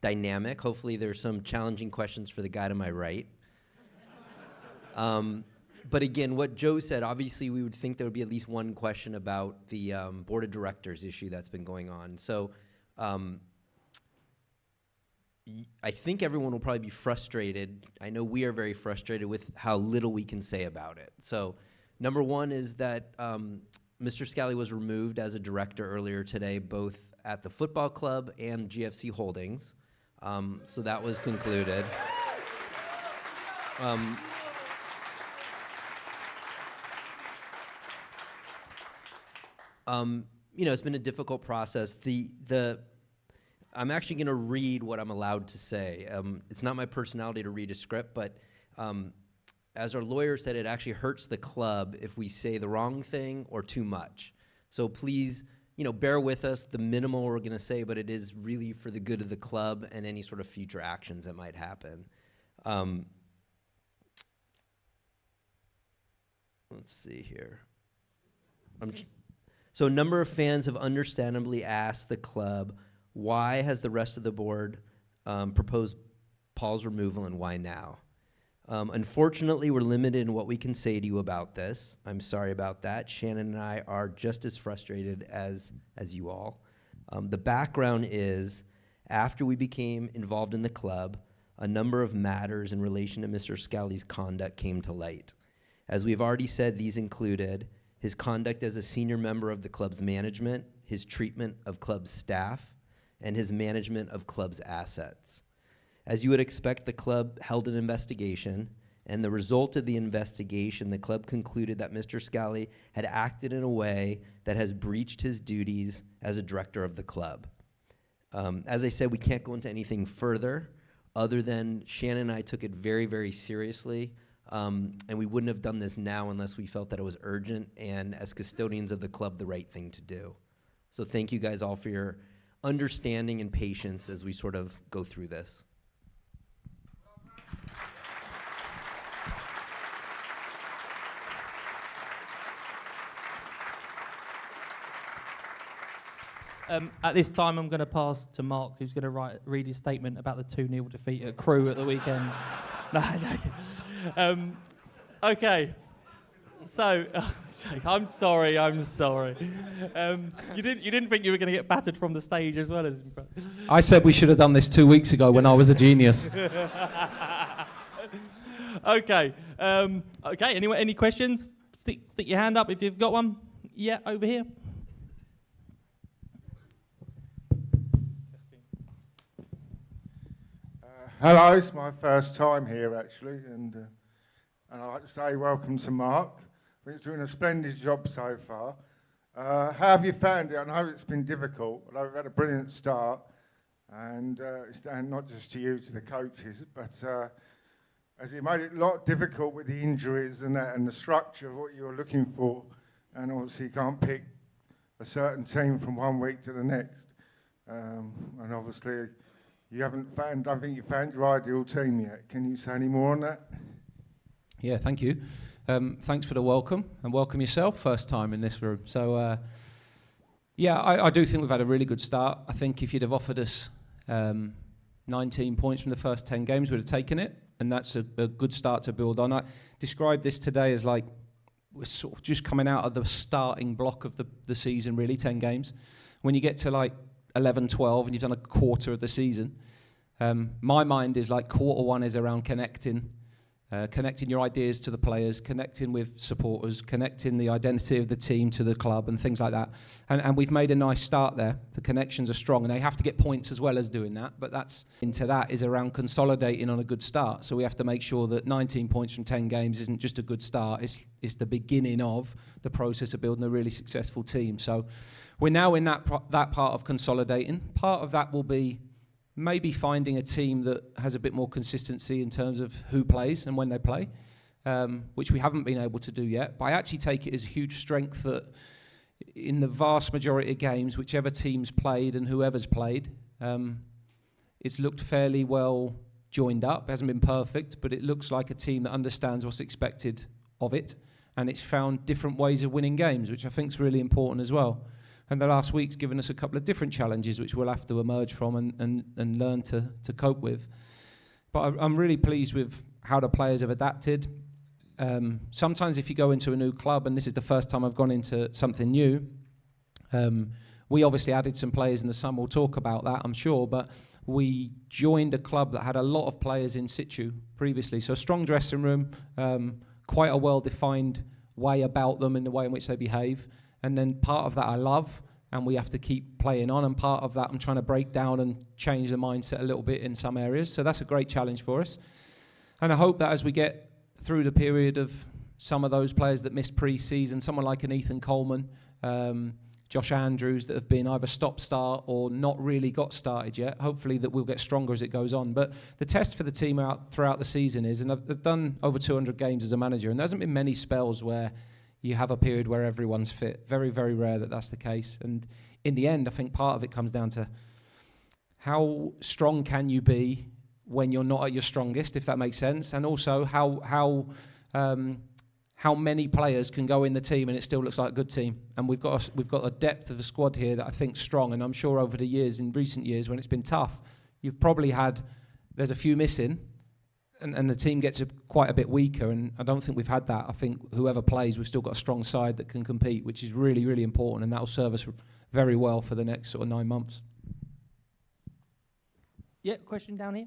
dynamic. Hopefully there's some challenging questions for the guy to my right. But again, what Joe said, obviously we would think there would be at least one question about the board of directors issue that's been going on. So I think everyone will probably be frustrated. I know we are very frustrated with how little we can say about it. So number one is that Mr. Scally was removed as a director earlier today, both at the football club and GFC Holdings. So that was concluded. It's been a difficult process. I'm actually going to read what I'm allowed to say. It's not my personality to read a script, but as our lawyer said, it actually hurts the club if we say the wrong thing or too much. So please, bear with us, the minimal we're going to say, but it is really for the good of the club and any sort of future actions that might happen. Let's see here. So a number of fans have understandably asked the club, why has the rest of the board proposed Paul's removal and why now? Unfortunately, we're limited in what we can say to you about this. I'm sorry about that. Shannon and I are just as frustrated as you all. The background is, after we became involved in the club, a number of matters in relation to Mr. Scally's conduct came to light. As we've already said, these included his conduct as a senior member of the club's management, his treatment of club staff, and his management of club's assets. As you would expect, the club held an investigation, and the result of the investigation, the club concluded that Mr. Scally had acted in a way that has breached his duties as a director of the club. As I said, we can't go into anything further other than Shannon and I took it very, very seriously. And we wouldn't have done this now unless we felt that it was urgent and, as custodians of the club, the right thing to do. So thank you guys all for your understanding and patience as we sort of go through this. At this time, I'm going to pass to Mark, who's going to read his statement about the 2-0 defeat at Crewe at the weekend. No, I'm joking. Okay. So, I'm sorry. You didn't think you were going to get battered from the stage as well as... I said we should have done this 2 weeks ago when I was a genius. Okay. Anyway, any questions? Stick your hand up if you've got one. Yeah, over here. Hello, it's my first time here actually, and I'd like to say welcome to Mark. I think he's doing a splendid job so far. How have you found it? I know it's been difficult, but I've had a brilliant start, and it's down not just to you, to the coaches, but as he made it a lot difficult with the injuries and that, and the structure of what you were looking for, and obviously you can't pick a certain team from one week to the next, and obviously. Don't think you found your ideal team yet. Can you say any more on that? Yeah, thank you. Thanks for the welcome, and welcome yourself, first time in this room. So, I do think we've had a really good start. I think if you'd have offered us 19 points from the first 10 games, we'd have taken it, and that's a good start to build on. I described this today as like we're sort of just coming out of the starting block of the season, really, 10 games. When you get to like 11, 12, and you've done a quarter of the season. My mind is like quarter one is around connecting your ideas to the players, connecting with supporters, connecting the identity of the team to the club and things like that. And we've made a nice start there. The connections are strong, and they have to get points as well as doing that. But that's into that is around consolidating on a good start. So we have to make sure that 19 points from 10 games isn't just a good start. It's the beginning of the process of building a really successful team. So we're now in that part of consolidating. Part of that will be maybe finding a team that has a bit more consistency in terms of who plays and when they play, which we haven't been able to do yet. But I actually take it as a huge strength that in the vast majority of games, whichever team's played and whoever's played, it's looked fairly well joined up. It hasn't been perfect, but it looks like a team that understands what's expected of it, and it's found different ways of winning games, which I think is really important as well. And the last week's given us a couple of different challenges which we'll have to emerge from and learn to cope with. But I'm really pleased with how the players have adapted. Sometimes if you go into a new club, and this is the first time I've gone into something new, we obviously added some players in the summer. We'll talk about that, I'm sure, but we joined a club that had a lot of players in situ previously. So a strong dressing room, quite a well-defined way about them in the way in which they behave. And then part of that I love, and we have to keep playing on, and part of that I'm trying to break down and change the mindset a little bit in some areas. So that's a great challenge for us. And I hope that as we get through the period of some of those players that missed pre-season, someone like an Ethan Coleman, Josh Andrews, that have been either stop-start or not really got started yet, hopefully that we'll get stronger as it goes on. But the test for the team out throughout the season is, and I've done over 200 games as a manager, and there hasn't been many spells where you have a period where everyone's fit. Very, very rare that that's the case. And in the end, I think part of it comes down to how strong can you be when you're not at your strongest, if that makes sense, and also how many players can go in the team and it still looks like a good team. And we've got a depth of a squad here that I think's strong, and I'm sure over the years, in recent years, when it's been tough, you've probably there's a few missing, and the team gets quite a bit weaker, and I don't think we've had that. I think whoever plays, we've still got a strong side that can compete, which is really, really important, and that will serve us very well for the next sort of 9 months. Yeah, question down here.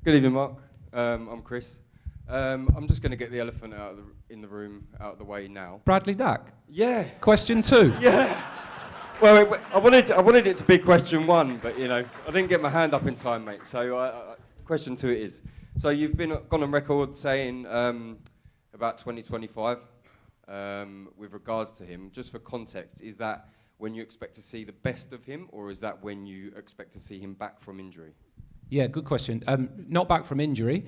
Good evening, Mark. I'm Chris. I'm just going to get the elephant in the room out of the way now. Bradley Dack. Yeah. Question 2. Yeah. Well, I wanted it to be question 1, but I didn't get my hand up in time, mate. So question 2 it is. So you've gone on record saying about 2025 with regards to him. Just for context, is that when you expect to see the best of him, or is that when you expect to see him back from injury? Yeah, good question. Not back from injury,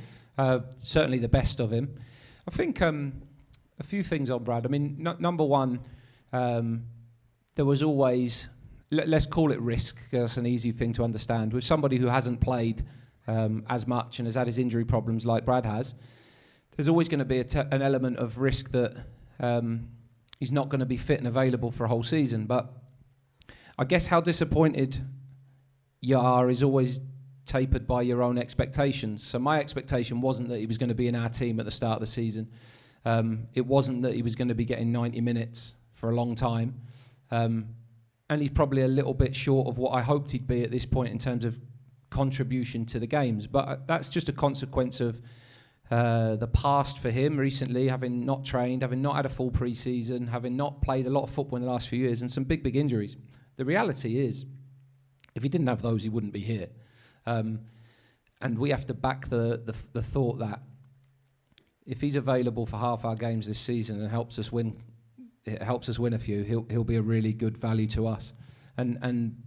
certainly the best of him. I think a few things on Brad. I mean, number one, there was always, let's call it risk, 'cause that's an easy thing to understand. With somebody who hasn't played as much and has had his injury problems like Brad has, there's always going to be an element of risk that he's not going to be fit and available for a whole season. But I guess how disappointed you are is always tapered by your own expectations. So my expectation wasn't that he was going to be in our team at the start of the season. It wasn't that he was going to be getting 90 minutes for a long time. And he's probably a little bit short of what I hoped he'd be at this point in terms of contribution to the games. But that's just a consequence of the past for him recently, having not trained, having not had a full pre-season, having not played a lot of football in the last few years, and some big injuries. The reality is, if he didn't have those, he wouldn't be here. And we have to back the thought that if he's available for half our games this season and helps us win a few, he'll be a really good value to us. And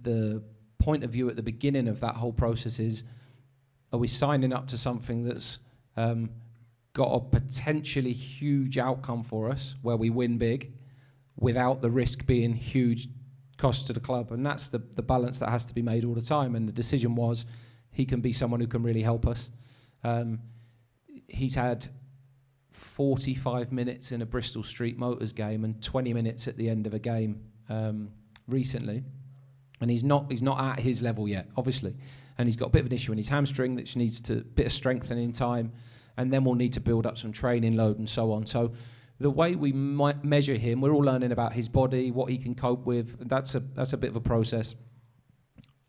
the point of view at the beginning of that whole process is, are we signing up to something that's got a potentially huge outcome for us where we win big without the risk being huge cost to the club? And that's the balance that has to be made all the time. And the decision was, he can be someone who can really help us. He's had 45 minutes in a Bristol Street Motors game and 20 minutes at the end of a game recently, and he's not at his level yet, obviously. And he's got a bit of an issue in his hamstring that needs a bit of strengthening time, and then we'll need to build up some training load and so on. So the way we might measure him, we're all learning about his body, what he can cope with. That's a bit of a process.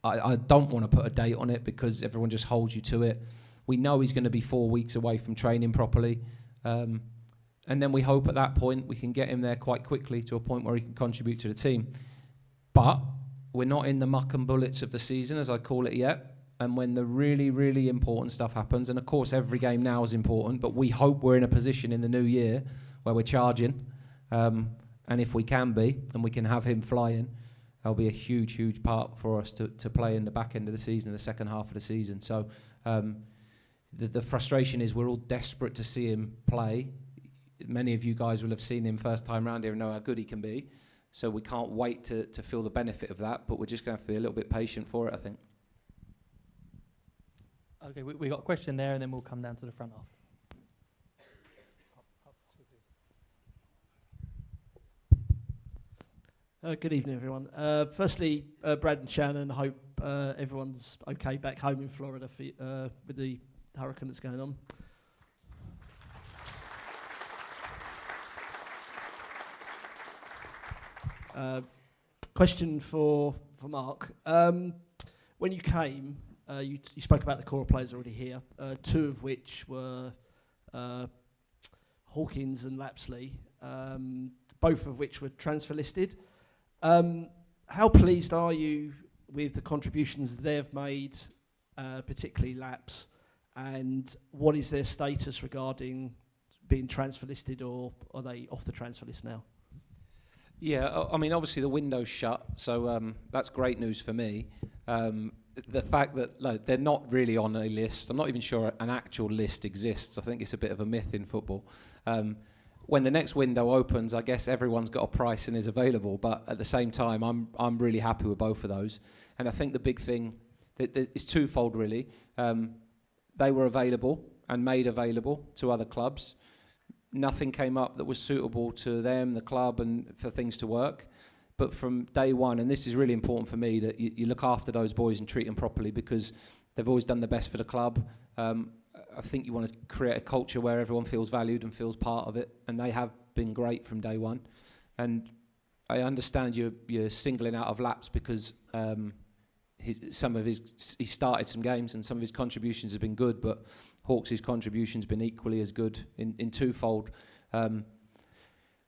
I don't want to put a date on it because everyone just holds you to it. We know he's going to be 4 weeks away from training properly. And then we hope at that point we can get him there quite quickly to a point where he can contribute to the team. But we're not in the muck and bullets of the season, as I call it, yet. And when the really, really important stuff happens, and of course every game now is important, but we hope we're in a position in the new year where we're charging, and if we can be, and we can have him flying, they'll be a huge, huge part for us to play in the back end of the season, in the second half of the season. So the frustration is we're all desperate to see him play. Many of you guys will have seen him first time round here and know how good he can be. So we can't wait to feel the benefit of that, but we're just going to have to be a little bit patient for it, I think. Okay, we got a question there, and then we'll come down to the front after. Good evening, everyone. Firstly, Brad and Shannon, hope everyone's okay back home in Florida with the hurricane that's going on. Question for Mark. When you came, you spoke about the core players already here, two of which were Hawkins and Lapsley, both of which were transfer listed. How pleased are you with the contributions they've made, particularly Laps, and what is their status regarding being transfer listed, or are they off the transfer list now? Yeah, I mean, obviously the window's shut, so that's great news for me. The fact that they're not really on a list, I'm not even sure an actual list exists. I think it's a bit of a myth in football. When the next window opens, I guess everyone's got a price and is available. But at the same time, I'm really happy with both of those. And I think the big thing that is twofold, really. They were available and made available to other clubs. Nothing came up that was suitable to them, the club, and for things to work. But from day one, and this is really important for me, that you look after those boys and treat them properly, because they've always done the best for the club. I think you want to create a culture where everyone feels valued and feels part of it, and they have been great from day one. And I understand you're singling out of Laps because he started some games and some of his contributions have been good, but Hawks' contribution's been equally as good in twofold.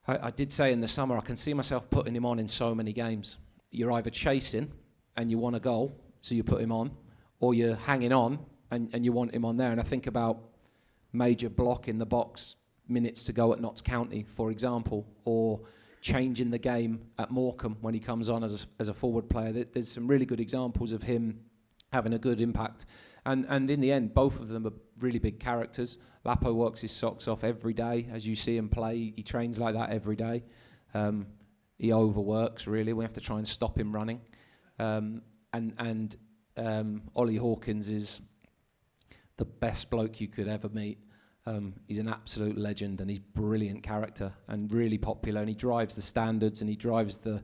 I did say in the summer I can see myself putting him on in so many games. You're either chasing and you want a goal, so you put him on, or you're hanging on and you want him on there. And I think about major block in the box, minutes to go at Notts County, for example, or changing the game at Morecambe when he comes on as a forward player. There's some really good examples of him having a good impact. And in the end, both of them are really big characters. Lapo works his socks off every day. As you see him play, he trains like that every day. He overworks, really. We have to try and stop him running. Ollie Hawkins is the best bloke you could ever meet. He's an absolute legend, and he's brilliant character and really popular, and he drives the standards and he drives the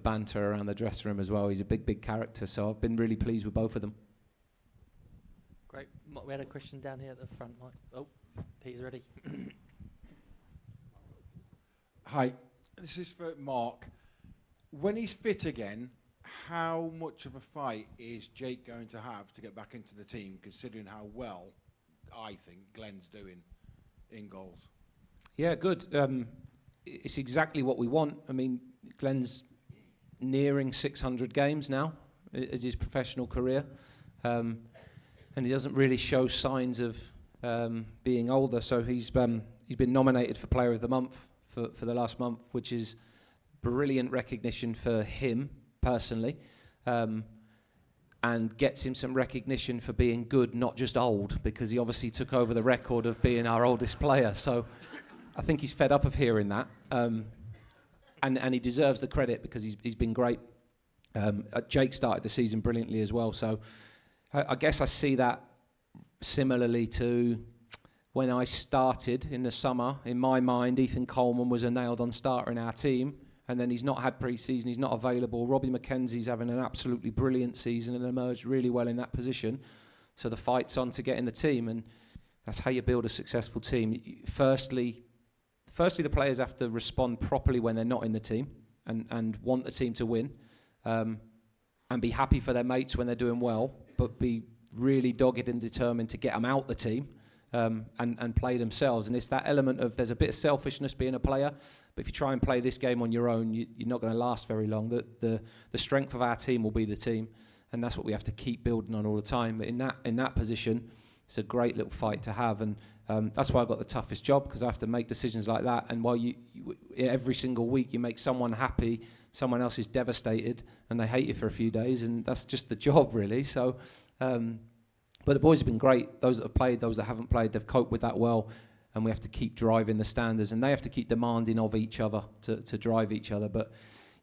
banter around the dressing room as well. He's a big character, so I've been really pleased with both of them. Great. We had a question down here at the front, Mike. Oh, Peter's ready. Hi, this is for Mark. When he's fit again, how much of a fight is Jake going to have to get back into the team, considering how well I think Glenn's doing in goals? Yeah, good. It's exactly what we want. I mean, Glenn's nearing 600 games now as his professional career. And he doesn't really show signs of being older. So he's been nominated for Player of the Month for the last month, which is brilliant recognition for him personally, and gets him some recognition for being good, not just old, because he obviously took over the record of being our oldest player. So I think he's fed up of hearing that, and he deserves the credit because he's been great. Jake started the season brilliantly as well. So I guess I see that similarly to when I started in the summer. In my mind, Ethan Coleman was a nailed-on starter in our team, and then he's not had pre-season, he's not available. Robbie McKenzie's having an absolutely brilliant season and emerged really well in that position. So the fight's on to get in the team, and that's how you build a successful team. Firstly, the players have to respond properly when they're not in the team and want the team to win, and be happy for their mates when they're doing well, but be really dogged and determined to get them out the team, and play themselves. And it's that element of there's a bit of selfishness being a player, but if you try and play this game on your own, you're not going to last very long. The strength of our team will be the team, and that's what we have to keep building on all the time. But in that position, it's a great little fight to have, and That's why I've got the toughest job, because I have to make decisions like that. And while you every single week you make someone happy, someone else is devastated and they hate you for a few days, and that's just the job, really. So, but the boys have been great. Those that have played, those that haven't played, they've coped with that well. And we have to keep driving the standards, and they have to keep demanding of each other to drive each other. But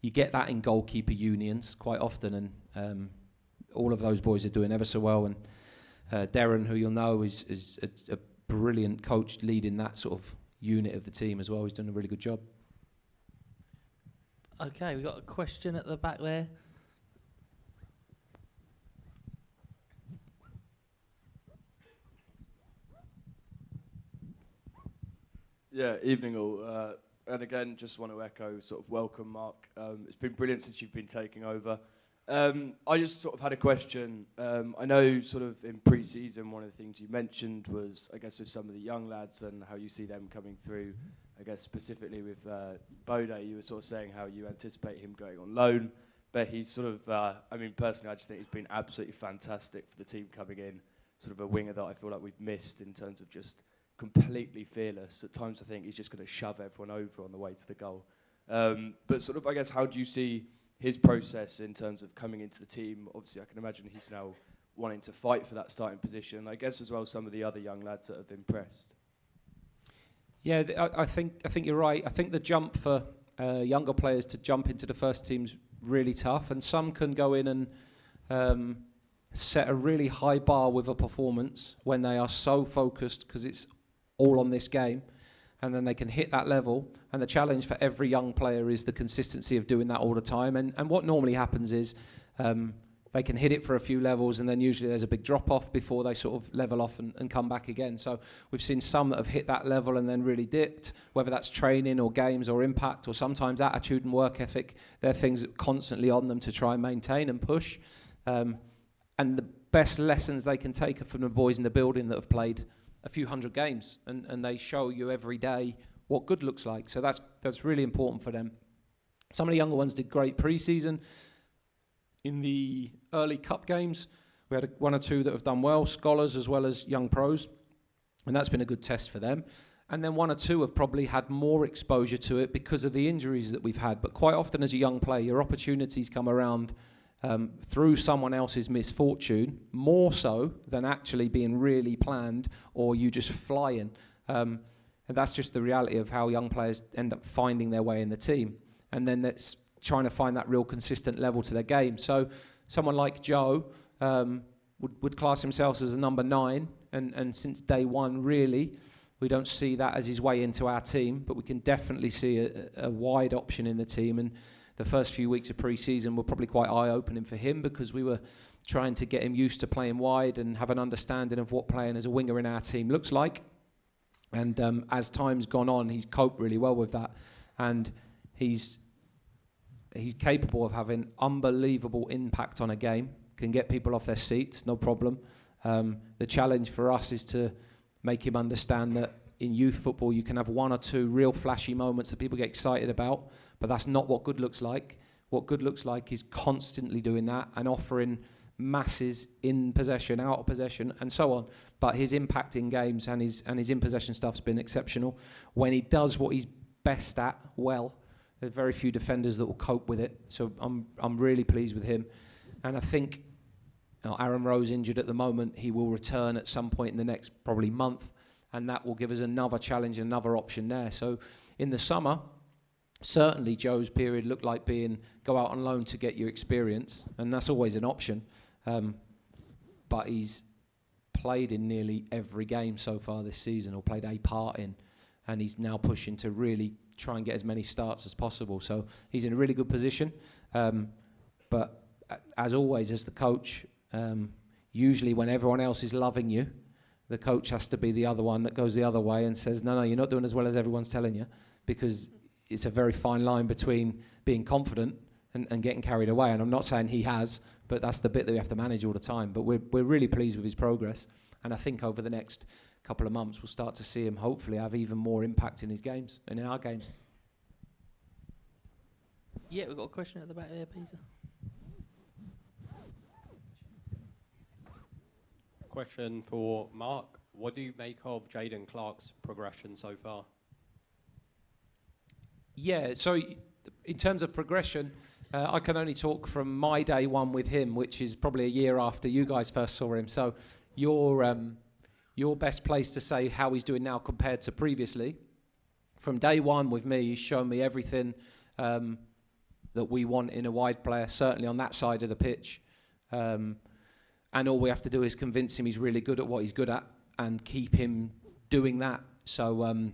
you get that in goalkeeper unions quite often, and all of those boys are doing ever so well. And Darren, who you'll know, is a brilliant coach leading that sort of unit of the team as well. He's done a really good job. Okay, we've got a question at the back there. Yeah, evening all. And again, just want to echo sort of welcome, Mark. It's been brilliant since you've been taking over. I just sort of had a question. I know sort of in pre-season, one of the things you mentioned was, I guess, with some of the young lads and how you see them coming through. I guess specifically with Bode, you were sort of saying how you anticipate him going on loan. But he's sort of, I mean, personally, I just think he's been absolutely fantastic for the team coming in. Sort of a winger that I feel like we've missed in terms of just completely fearless. At times I think he's just going to shove everyone over on the way to the goal. But sort of, I guess, how do you see his process in terms of coming into the team? Obviously, I can imagine he's now wanting to fight for that starting position. I guess as well some of the other young lads that have impressed. Yeah, I think you're right. I think the jump for younger players to jump into the first team's really tough, and some can go in and set a really high bar with a performance when they are so focused because it's all on this game, and then they can hit that level. And the challenge for every young player is the consistency of doing that all the time. And what normally happens is they can hit it for a few levels, and then usually there's a big drop off before they sort of level off and come back again. So we've seen some that have hit that level and then really dipped, whether that's training or games or impact or sometimes attitude and work ethic. They're things that are constantly on them to try and maintain and push. And the best lessons they can take are from the boys in the building that have played a few hundred games, and they show you every day what good looks like. So that's really important for them. Some of the younger ones did great pre-season. In the early cup games, we had one or two that have done well, scholars as well as young pros, and that's been a good test for them. And then one or two have probably had more exposure to it because of the injuries that we've had. But quite often as a young player, your opportunities come around through someone else's misfortune, more so than actually being really planned or you just flying. And that's just the reality of how young players end up finding their way in the team. And then that's trying to find that real consistent level to their game. So someone like Joe would class himself as a number 9. And since day one, really, we don't see that as his way into our team, but we can definitely see a wide option in the team. And the first few weeks of pre-season were probably quite eye-opening for him because we were trying to get him used to playing wide and have an understanding of what playing as a winger in our team looks like. And as time's gone on, he's coped really well with that. And he's capable of having unbelievable impact on a game, can get people off their seats, no problem. The challenge for us is to make him understand that in youth football you can have one or two real flashy moments that people get excited about, but that's not what good looks like. What good looks like is constantly doing that and offering masses in possession, out of possession, and so on. But his impact in games and his in possession stuff's been exceptional. When he does what he's best at, well, there's very few defenders that will cope with it. So I'm really pleased with him, and I think Aaron Rowe's injured at the moment. He will return at some point in the next probably month, and that will give us another challenge, another option there. So in the summer, certainly Joe's period looked like go out on loan to get your experience, and that's always an option. But he's played in nearly every game so far this season, or played a part in, and he's now pushing to really try and get as many starts as possible. So he's in a really good position. But as always, as the coach, usually when everyone else is loving you, the coach has to be the other one that goes the other way and says, no, you're not doing as well as everyone's telling you, because it's a very fine line between being confident and getting carried away. And I'm not saying he has, but that's the bit that we have to manage all the time. But we're really pleased with his progress. And I think over the next couple of months, we'll start to see him hopefully have even more impact in his games and in our games. Yeah, we've got a question at the back there, Peter. Question for Mark. what do you make of Jaden Clark's progression so far? Yeah, so in terms of progression, I can only talk from my day one with him, which is probably a year after you guys first saw him. So your best place to say how he's doing now compared to previously. From day one with me, he's shown me everything that we want in a wide player, certainly on that side of the pitch. And all we have to do is convince him he's really good at what he's good at and keep him doing that. So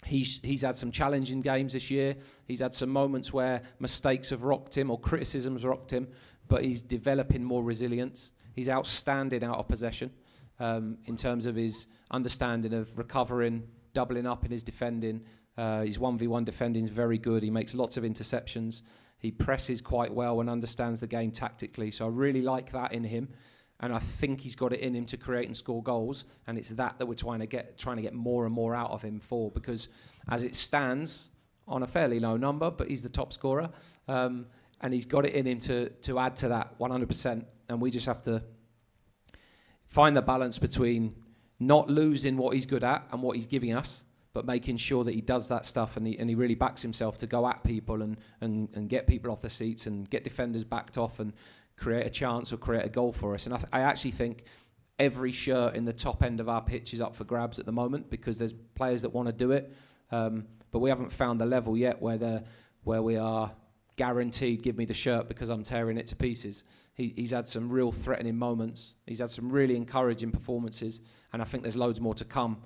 he's had some challenging games this year. He's had some moments where mistakes have rocked him or criticisms rocked him, but he's developing more resilience. He's outstanding out of possession in terms of his understanding of recovering, doubling up in his defending. His 1v1 defending is very good. He makes lots of interceptions. He presses quite well and understands the game tactically. So I really like that in him. And I think he's got it in him to create and score goals. And it's that we're trying to get more and more out of him for. Because as it stands, on a fairly low number, but he's the top scorer. And he's got it in him to add to that 100%. And we just have to find the balance between not losing what he's good at and what he's giving us, but making sure that he does that stuff and he really backs himself to go at people and get people off the seats and get defenders backed off and create a chance or create a goal for us. And I actually think every shirt in the top end of our pitch is up for grabs at the moment because there's players that want to do it, but we haven't found the level yet where we are guaranteed, give me the shirt because I'm tearing it to pieces. He's had some real threatening moments. He's had some really encouraging performances, and I think there's loads more to come.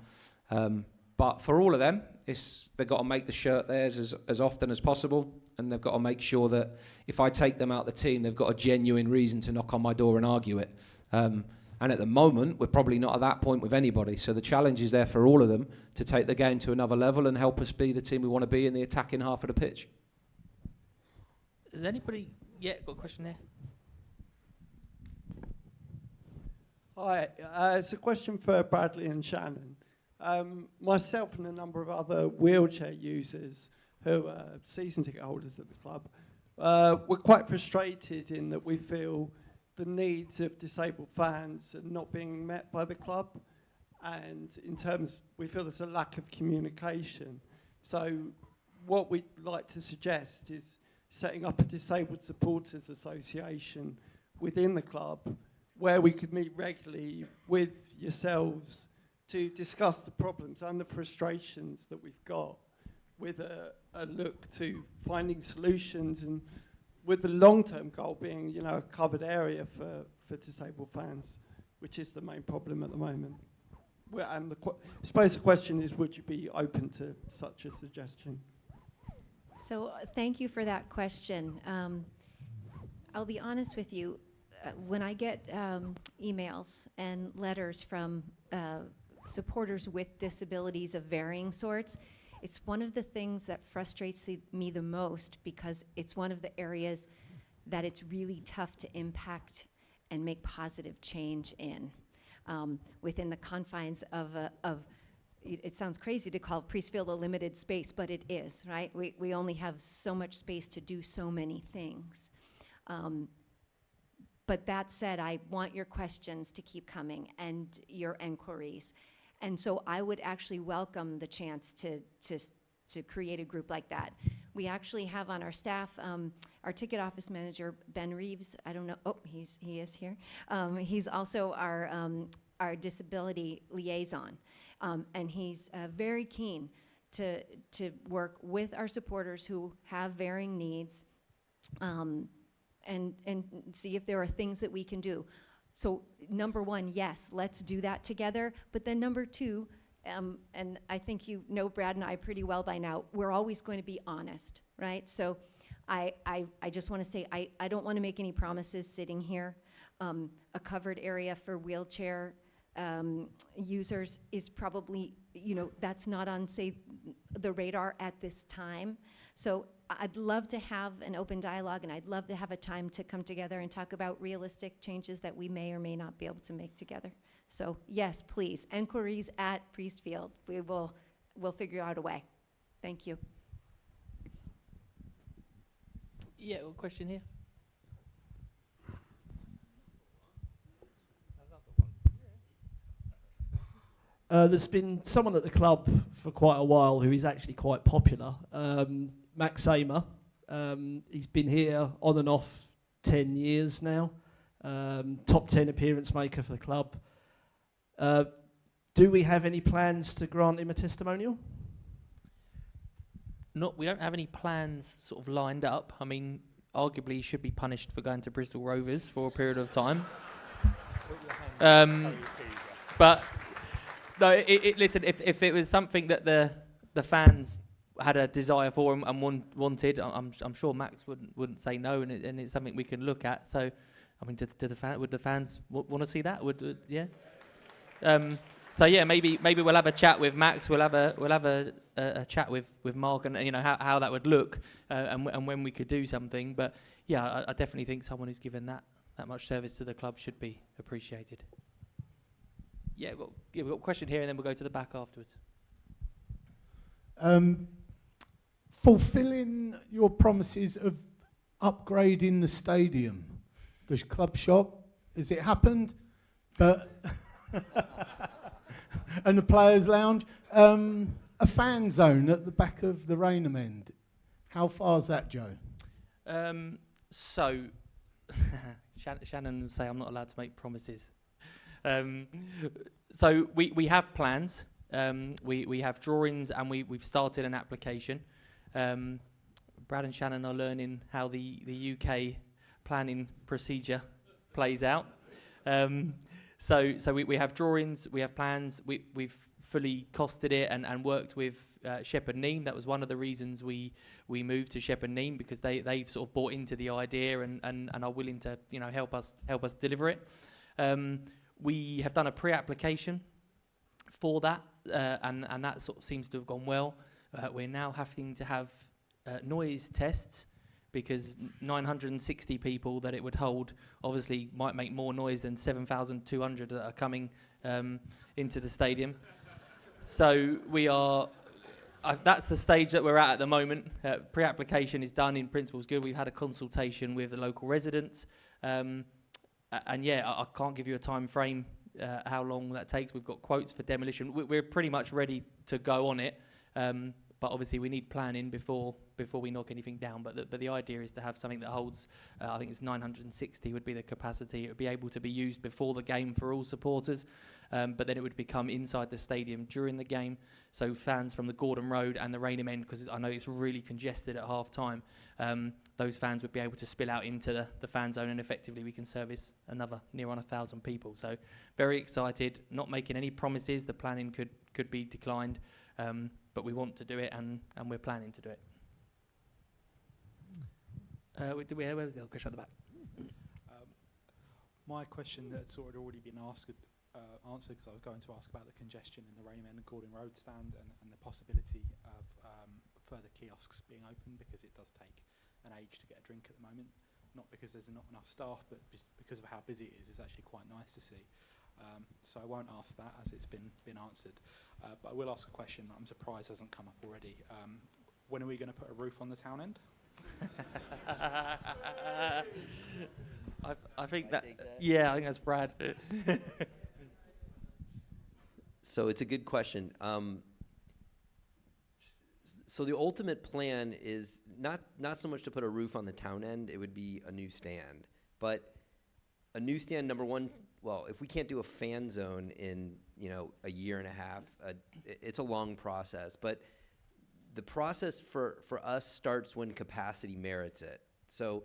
But for all of them, they've got to make the shirt theirs as often as possible, and they've got to make sure that if I take them out of the team, they've got a genuine reason to knock on my door and argue it. And at the moment, we're probably not at that point with anybody. So the challenge is there for all of them to take the game to another level and help us be the team we want to be in the attacking half of the pitch. Has anybody got a question there? Hi, it's a question for Bradley and Shannon. Myself and a number of other wheelchair users who are season ticket holders at the club, we're quite frustrated in that we feel the needs of disabled fans are not being met by the club, and in terms, we feel there's a lack of communication. So what we'd like to suggest is setting up a disabled supporters association within the club where we could meet regularly with yourselves to discuss the problems and the frustrations that we've got with a look to finding solutions, and with the long-term goal being, a covered area for disabled fans, which is the main problem at the moment. And I suppose the question is, would you be open to such a suggestion? So thank you for that question. I'll be honest with you. When I get emails and letters from supporters with disabilities of varying sorts, it's one of the things that frustrates me the most, because it's one of the areas that it's really tough to impact and make positive change in within the confines of it sounds crazy to call Priestfield a limited space, but it is, right? We only have so much space to do so many things. But that said, I want your questions to keep coming and your inquiries. And so I would actually welcome the chance to create a group like that. We actually have on our staff our ticket office manager, Ben Reeves. I don't know. Oh, he is here. He's also our disability liaison. And he's very keen to work with our supporters who have varying needs and see if there are things that we can do. So number one, yes, let's do that together. But then number two, and I think you know Brad and I pretty well by now, we're always going to be honest, right? So I just want to say, I don't want to make any promises sitting here. A covered area for wheelchair users is probably, that's not on, say, the radar at this time. So I'd love to have an open dialogue, and I'd love to have a time to come together and talk about realistic changes that we may or may not be able to make together. So yes, please, inquiries at Priestfield. We'll figure out a way. Thank you. Yeah, a question here. There's been someone at the club for quite a while who is actually quite popular, Max Ehmer. He's been here on and off 10 years now, top 10 appearance maker for the club. Do we have any plans to grant him a testimonial? We don't have any plans sort of lined up. I mean, arguably he should be punished for going to Bristol Rovers for a period of time. But no, listen, if it was something that the fans had a desire for and wanted, I'm sure Max wouldn't say no, and it's something we can look at. So, I mean, would the fans want to see that? Yeah. So yeah, maybe we'll have a chat with Max. We'll have a chat with Mark, and you know how that would look, and when we could do something. But yeah, I definitely think someone who's given that much service to the club should be appreciated. Yeah, we've got a question here, and then we'll go to the back afterwards. Fulfilling your promises of upgrading the stadium, the club shop, has it happened? But and the players' lounge, a fan zone at the back of the Rainham end. How far's that, Joe? So, Shannon will say I'm not allowed to make promises. So we have plans. We have drawings, and we've started an application. Brad and Shannon are learning how the UK planning procedure plays out. So we have drawings, we have plans, we've fully costed it and worked with Shepherd Neame. That was one of the reasons we moved to Shepherd Neame, because they've sort of bought into the idea and are willing to help us deliver it. We have done a pre-application for that, and that sort of seems to have gone well. We're now having to have noise tests, because 960 people that it would hold obviously might make more noise than 7,200 that are coming into the stadium. So we are, that's the stage that we're at the moment. Pre-application is done, in principle is good. We've had a consultation with the local residents. And yeah, I can't give you a time frame how long that takes. We've got quotes for demolition. We're pretty much ready to go on it. But obviously we need planning before we knock anything down. But the idea is to have something that holds, I think it's 960 would be the capacity. It would be able to be used before the game for all supporters, but then it would become inside the stadium during the game. So fans from the Gordon Road and the Rainham end, because I know it's really congested at half time, those fans would be able to spill out into the fan zone, and effectively we can service another near on 1,000 people. So very excited, not making any promises. The planning could be declined. But we want to do it, and we're planning to do it. Where was the other question at the back? My question that's already been answered, because I was going to ask about the congestion in the Rainham and Gordon Road stand and the possibility of further kiosks being open, because it does take an age to get a drink at the moment. Not because there's not enough staff, but because of how busy it is. It's actually quite nice to see. So I won't ask that, as it's been answered. But I will ask a question that I'm surprised hasn't come up already. When are we going to put a roof on the town end? I think that. Yeah, I think that's Brad. So it's a good question. So the ultimate plan is not so much to put a roof on the town end. It would be a new stand. But a new stand, number one, well, if we can't do a fan zone in a year and a half, it's a long process. But the process for us starts when capacity merits it. So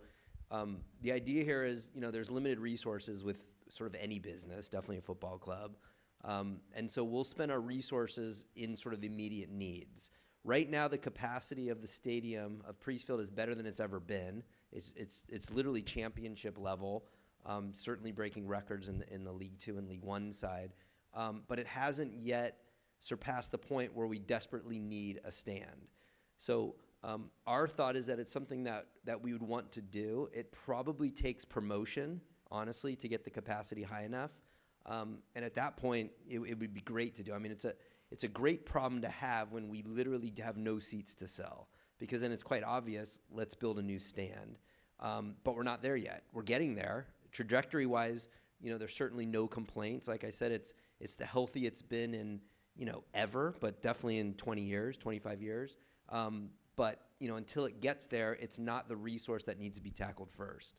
the idea here is, there's limited resources with sort of any business, definitely a football club. And so we'll spend our resources in sort of the immediate needs. Right now, the capacity of the stadium of Priestfield is better than it's ever been. It's literally championship level. Certainly breaking records in the League 2 and League 1 side. But it hasn't yet surpassed the point where we desperately need a stand. So our thought is that it's something that we would want to do. It probably takes promotion, honestly, to get the capacity high enough. And at that point, it would be great to do. I mean, it's a great problem to have when we literally have no seats to sell, because then it's quite obvious, let's build a new stand. But we're not there yet. We're getting there. Trajectory-wise, there's certainly no complaints. Like I said, it's the healthy it's been ever, but definitely in 20 years, 25 years. But until it gets there, it's not the resource that needs to be tackled first.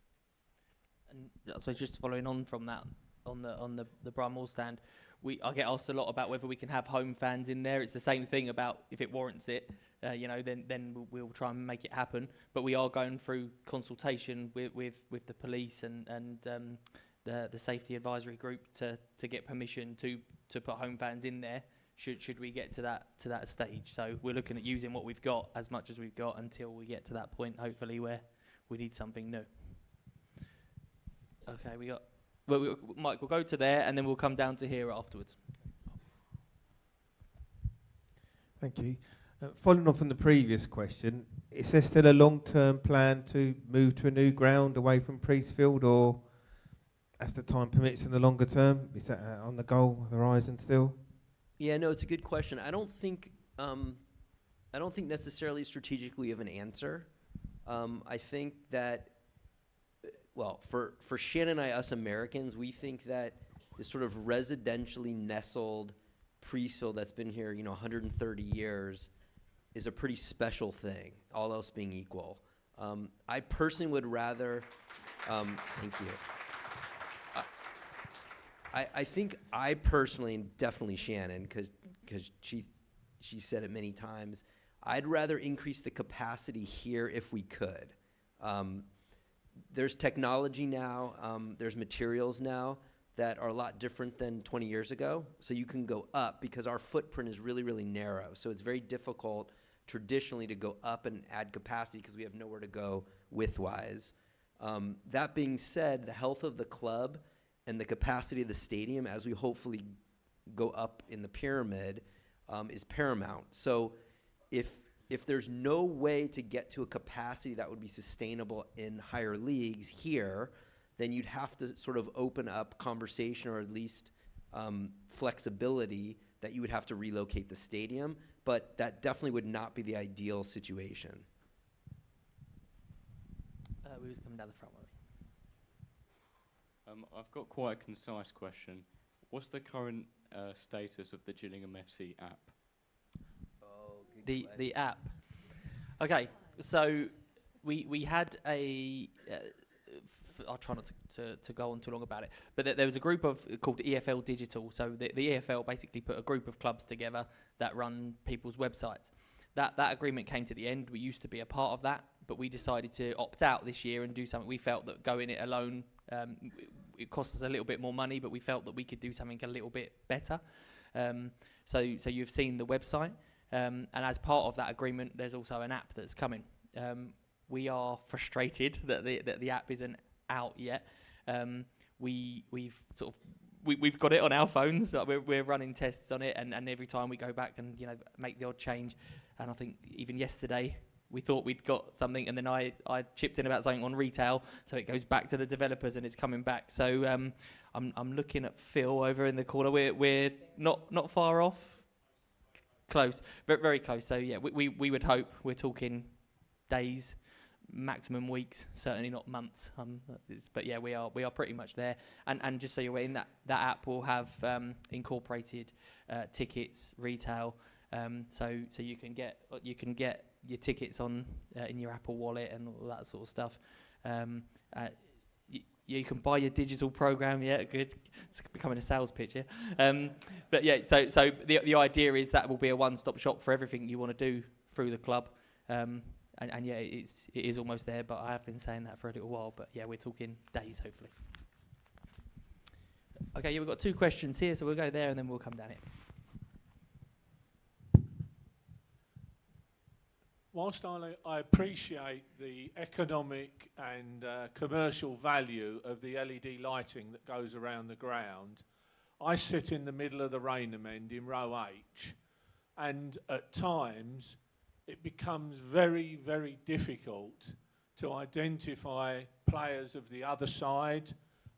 And I suppose just following on from that, on the Bramwell stand, I get asked a lot about whether we can have home fans in there. It's the same thing about if it warrants it, then we'll try and make it happen. But we are going through consultation with the police and the safety advisory group to get permission to put home fans in there. Should we get to that stage? So we're looking at using what we've got as much as we've got until we get to that point, hopefully, where we need something new. Okay, Mike, we'll go to there and then we'll come down to here afterwards. Thank you. Following on from the previous question, is there still a long-term plan to move to a new ground away from Priestfield, or as the time permits in the longer term, is that on the goal horizon still? Yeah, no, it's a good question. I don't think necessarily strategically of an answer. I think that, well, for Shannon and I, us Americans, we think that this sort of residentially nestled Priestfield that's been here, 130 years is a pretty special thing, all else being equal. I personally would rather, thank you. I think I personally, and definitely Shannon, because she said it many times, I'd rather increase the capacity here if we could. There's technology now, there's materials now that are a lot different than 20 years ago. So you can go up because our footprint is really, really narrow. So it's very difficult traditionally to go up and add capacity because we have nowhere to go width-wise. That being said, the health of the club and the capacity of the stadium as we hopefully go up in the pyramid is paramount. So if there's no way to get to a capacity that would be sustainable in higher leagues here, then you'd have to sort of open up conversation or at least flexibility that you would have to relocate the stadium. But that definitely would not be the ideal situation. We was coming down the front one. I've got quite a concise question. What's the current status of the Gillingham FC app? The app. Okay, so we had a. I'll try not to go on too long about it, but there was a group called EFL Digital. So the EFL basically put a group of clubs together that run people's websites. That agreement came to the end. We used to be a part of that, but we decided to opt out this year and do something. We felt that going it alone, it cost us a little bit more money, but we felt that we could do something a little bit better. So you've seen the website, and as part of that agreement, there's also an app that's coming. We are frustrated that the app isn't out yet. We've got it on our phones. We're running tests on it, and every time we go back and make the odd change. And I think even yesterday we thought we'd got something, and then I chipped in about something on retail, so it goes back to the developers and it's coming back. So I'm looking at Phil over in the corner. We're not far off. Close, very close. So yeah, we would hope we're talking days, maximum weeks, certainly not months. But yeah, we are pretty much there. And just so you're aware, in that app will have incorporated tickets, retail. So you can get your tickets on in your Apple Wallet and all that sort of stuff. You can buy your digital program. Yeah, good. It's becoming a sales pitch here. But yeah, so the idea is that will be a one-stop shop for everything you want to do through the club. And yeah, it is almost there, but I have been saying that for a little while. But yeah, we're talking days, hopefully. Okay, yeah, we've got two questions here, so we'll go there and then we'll come down here. Whilst I appreciate the economic and commercial value of the LED lighting that goes around the ground, I sit in the middle of the Rainham end in row H, and at times it becomes very, very difficult to identify players of the other side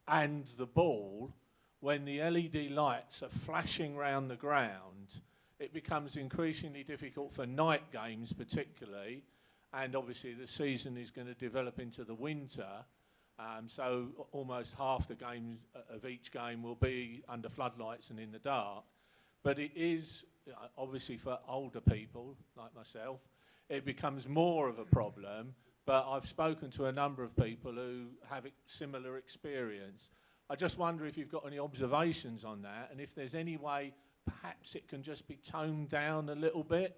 and the ball when the LED lights are flashing round the ground. It becomes increasingly difficult for night games particularly, and obviously the season is going to develop into the winter, so almost half the games of each game will be under floodlights and in the dark. But it is obviously for older people like myself, it becomes more of a problem. But I've spoken to a number of people who have similar experience. I just wonder if you've got any observations on that, and if there's any way perhaps it can just be toned down a little bit,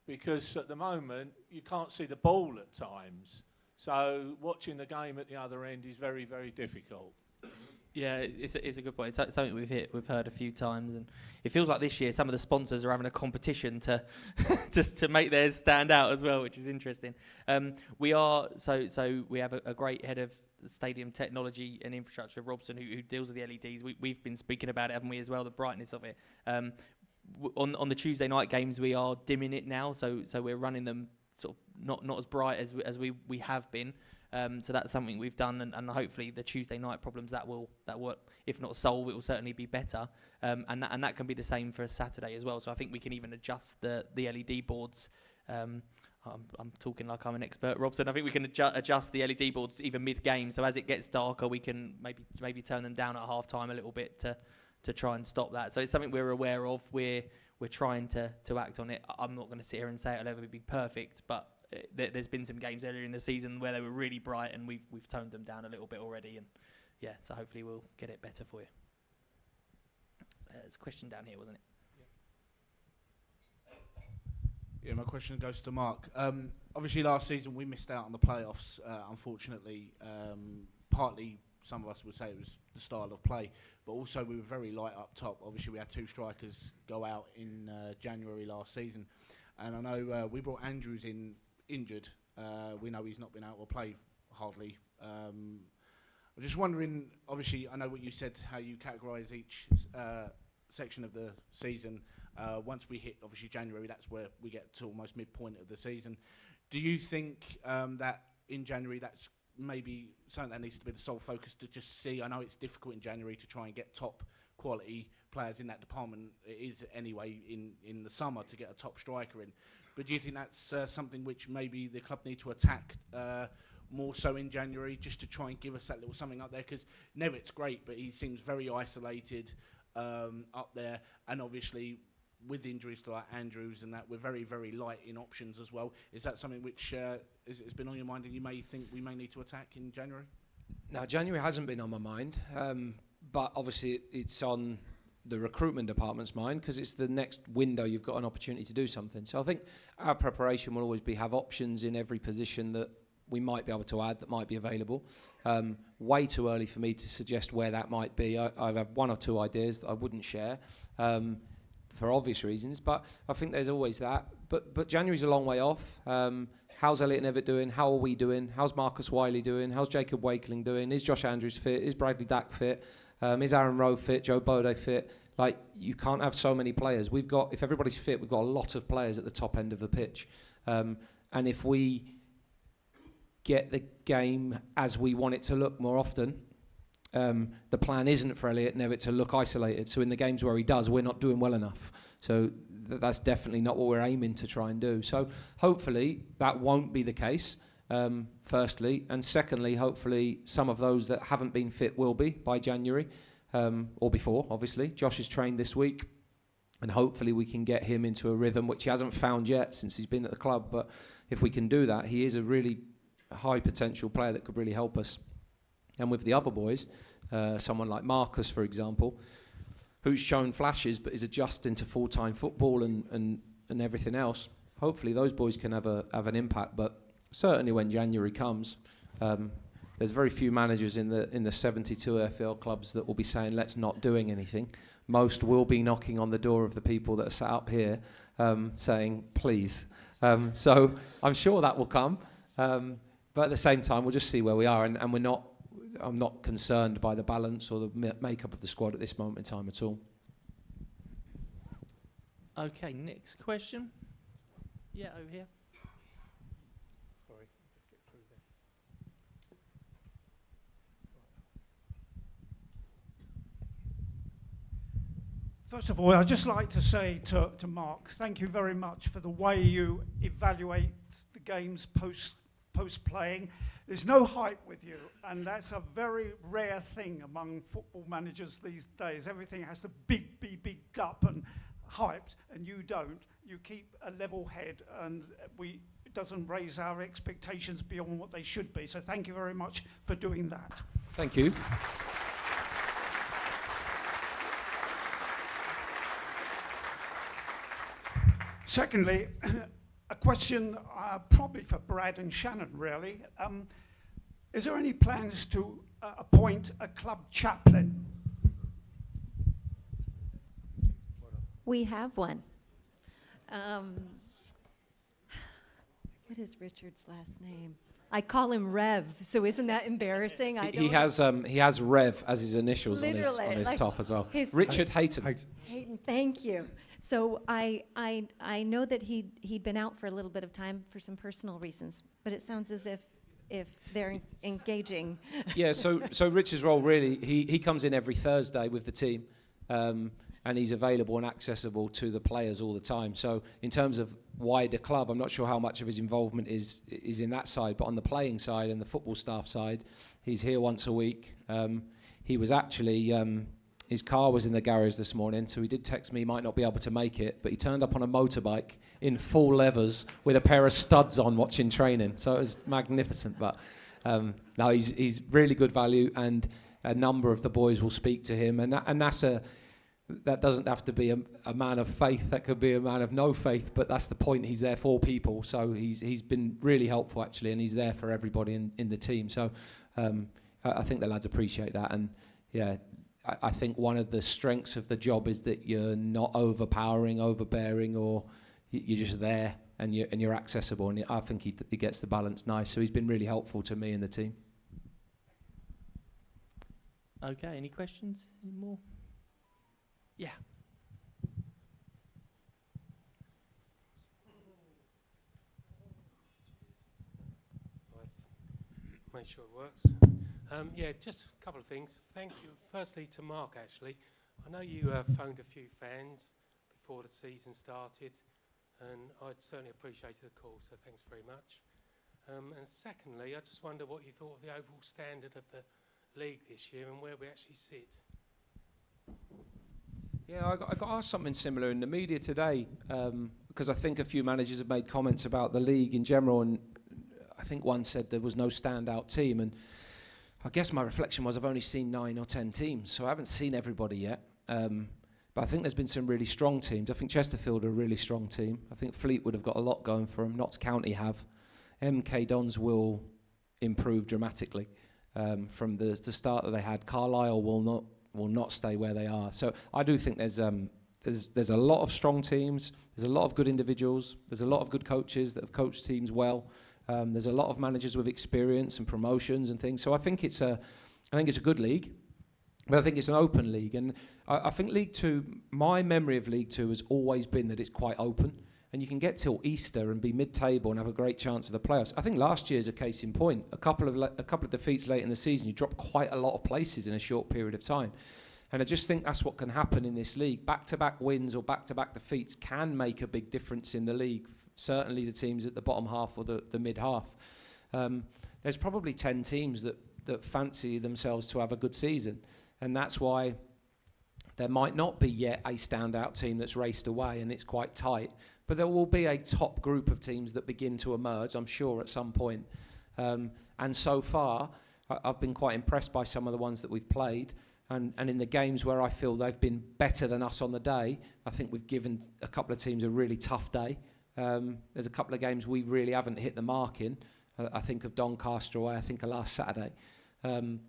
because at the moment you can't see the ball at times. So watching the game at the other end is very, very difficult. Yeah, it's a good point. It's something we've heard a few times, and it feels like this year some of the sponsors are having a competition to just to make theirs stand out as well, which is interesting. We have a great head of stadium technology and infrastructure, Robson, who deals with the LEDs. We've been speaking about it, haven't we, as well, the brightness of it. On the Tuesday night games, we are dimming it now, so we're running them sort of not as bright as we have been. So that's something we've done, and hopefully the Tuesday night problems that will if not solve, it will certainly be better. And that can be the same for a Saturday as well. So I think we can even adjust the LED boards. I'm talking like I'm an expert, Robson. I think we can adjust the LED boards even mid-game. So as it gets darker, we can maybe turn them down at half-time a little bit to try and stop that. So it's something we're aware of. We're trying to act on it. I'm not going to sit here and say it'll ever be perfect, but there's been some games earlier in the season where they were really bright, and we've toned them down a little bit already. And yeah, so hopefully we'll get it better for you. There's a question down here, wasn't it? Yeah, my question goes to Mark. Obviously, last season we missed out on the playoffs, unfortunately. Partly, some of us would say it was the style of play, but also we were very light up top. Obviously, we had 2 strikers go out in January last season. And I know we brought Andrews in injured. We know he's not been able to play hardly. I'm just wondering, obviously, I know what you said, how you categorise each section of the season. Once we hit, obviously, January, that's where we get to almost midpoint of the season. Do you think that in January that's maybe something that needs to be the sole focus to just see? I know it's difficult in January to try and get top quality players in that department. It is anyway in the summer to get a top striker in. But do you think that's something which maybe the club need to attack more so in January, just to try and give us that little something up there? Because Nevitt's great, but he seems very isolated up there, and obviously with injuries to like Andrews and that, we're very, very light in options as well. Is that something which has been on your mind and you may think we may need to attack in January? No, January hasn't been on my mind, but obviously it's on the recruitment department's mind, because it's the next window you've got an opportunity to do something. So I think our preparation will always be have options in every position that we might be able to add that might be available. Way too early for me to suggest where that might be. I have 1 or 2 ideas that I wouldn't share for obvious reasons, but I think there's always that. But January's a long way off. How's Elliot Nevitt doing? How are we doing? How's Marcus Wiley doing? How's Jacob Wakeling doing? Is Josh Andrews fit? Is Bradley Dack fit? Is Aaron Rowe fit? Joe Bode fit? Like, you can't have so many players. We've got, if everybody's fit, we've got a lot of players at the top end of the pitch. And if we get the game as we want it to look more often, the plan isn't for Elliot Nevitt to look isolated. So in the games where he does, we're not doing well enough. So that's definitely not what we're aiming to try and do. So hopefully that won't be the case, firstly. And secondly, hopefully some of those that haven't been fit will be by January, or before, obviously. Josh is trained this week, and hopefully we can get him into a rhythm, which he hasn't found yet since he's been at the club. But if we can do that, he is a really high potential player that could really help us. And with the other boys, someone like Marcus, for example, who's shown flashes but is adjusting to full-time football and everything else, hopefully those boys can have an impact. But certainly when January comes, there's very few managers in the 72 AFL clubs that will be saying, let's not doing anything. Most will be knocking on the door of the people that are sat up here saying, please. So I'm sure that will come. But at the same time, we'll just see where we are. And I'm not concerned by the balance or the makeup of the squad at this moment in time at all. Okay, next question. Yeah, over here. Sorry, just get through there. First of all, I'd just like to say to Mark, thank you very much for the way you evaluate the games post-playing. There's no hype with you, and that's a very rare thing among football managers these days. Everything has to be bigged up and hyped and you don't, you keep a level head, and it doesn't raise our expectations beyond what they should be. So thank you very much for doing that. Thank you. Secondly, a question probably for Brad and Shannon, really. Is there any plans to appoint a club chaplain? We have one. What is Richard's last name? I call him Rev, so isn't that embarrassing? He has Rev as his initials on his like top as well. Richard Hayton. Hayton, thank you. So I know that he'd been out for a little bit of time for some personal reasons, but it sounds as if they're engaging. Yeah, so Richard's role really, he comes in every Thursday with the team, and he's available and accessible to the players all the time. So in terms of wider club, I'm not sure how much of his involvement is in that side, but on the playing side and the football staff side, he's here once a week. He was actually, his car was in the garage this morning, so he did text me he might not be able to make it, but he turned up on a motorbike in full leathers with a pair of studs on watching training. So it was magnificent, but no, he's really good value, and a number of the boys will speak to him, and that doesn't have to be a man of faith. That could be a man of no faith, but that's the point. He's there for people, so he's been really helpful actually, and he's there for everybody in the team. So I think the lads appreciate that, and yeah, I think one of the strengths of the job is that you're not overpowering, overbearing, or you're just there and you're accessible, and I think he gets the balance nice. So he's been really helpful to me and the team. Okay, any questions? Any more? Yeah. Make sure it works. Yeah, just a couple of things. Thank you. Firstly, to Mark, actually. I know you phoned a few fans before the season started, and I'd certainly appreciated the call, so thanks very much. And secondly, I just wonder what you thought of the overall standard of the league this year and where we actually sit. Yeah, I got asked something similar in the media today, because I think a few managers have made comments about the league in general, and I think one said there was no standout team, and I guess my reflection was I've only seen 9 or 10 teams, so I haven't seen everybody yet. But I think there's been some really strong teams. I think Chesterfield are a really strong team. I think Fleetwood have got a lot going for them. Notts County have. MK Dons will improve dramatically from the start that they had. Carlisle will not stay where they are. So I do think there's a lot of strong teams. There's a lot of good individuals. There's a lot of good coaches that have coached teams well. There's a lot of managers with experience and promotions and things. So I think it's a good league, but I think it's an open league. And I think League Two, my memory of League Two has always been that it's quite open, and you can get till Easter and be mid-table and have a great chance of the playoffs. I think last year is a case in point. A couple of defeats late in the season, you drop quite a lot of places in a short period of time. And I just think that's what can happen in this league. Back-to-back wins or back-to-back defeats can make a big difference in the league. Certainly the teams at the bottom half or the mid half. There's probably 10 teams that fancy themselves to have a good season, and that's why there might not be yet a standout team that's raced away and it's quite tight, but there will be a top group of teams that begin to emerge, I'm sure, at some point. And so far I've been quite impressed by some of the ones that we've played, and in the games where I feel they've been better than us on the day, I think we've given a couple of teams a really tough day. There's a couple of games we really haven't hit the mark in. I think of Doncaster away, I think of last Saturday. And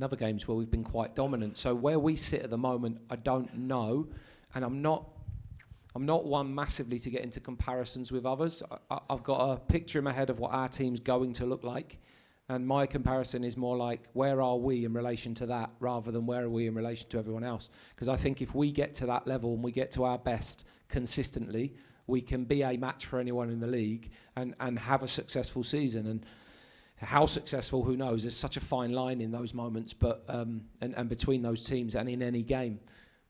other games where we've been quite dominant. So where we sit at the moment, I don't know. And I'm not one massively to get into comparisons with others. I've got a picture in my head of what our team's going to look like. And my comparison is more like, where are we in relation to that, rather than where are we in relation to everyone else? Because I think if we get to that level and we get to our best consistently, we can be a match for anyone in the league and have a successful season. And how successful, who knows? There's such a fine line in those moments, but and between those teams and in any game.